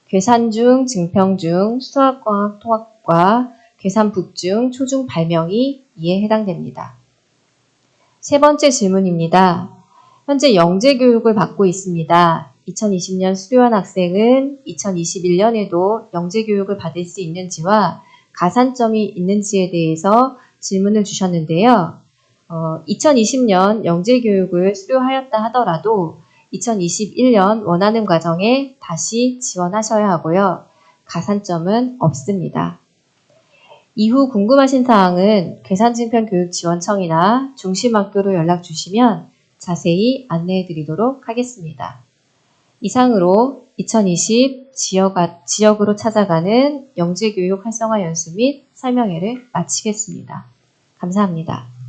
[SPEAKER 1] 괴산중, 증평중, 수학과학 통합과 괴산북중, 초중 발명이 이에 해당됩니다. 세 번째 질문입니다. 현재 영재교육을 받고 있습니다. 2020년 수료한 학생은 2021년에도 영재교육을 받을 수 있는지와 가산점이 있는지에 대해서 질문을 주셨는데요. 2020년 영재교육을 수료하였다 하더라도 2021년 원하는 과정에 다시 지원하셔야 하고요. 가산점은 없습니다. 이후 궁금하신 사항은 괴산증평교육지원청이나 중심학교로 연락 주시면 자세히 안내해 드리도록 하겠습니다. 이상으로 2020 지역으로 찾아가는 영재교육 활성화 연수 및 설명회를 마치겠습니다. 감사합니다.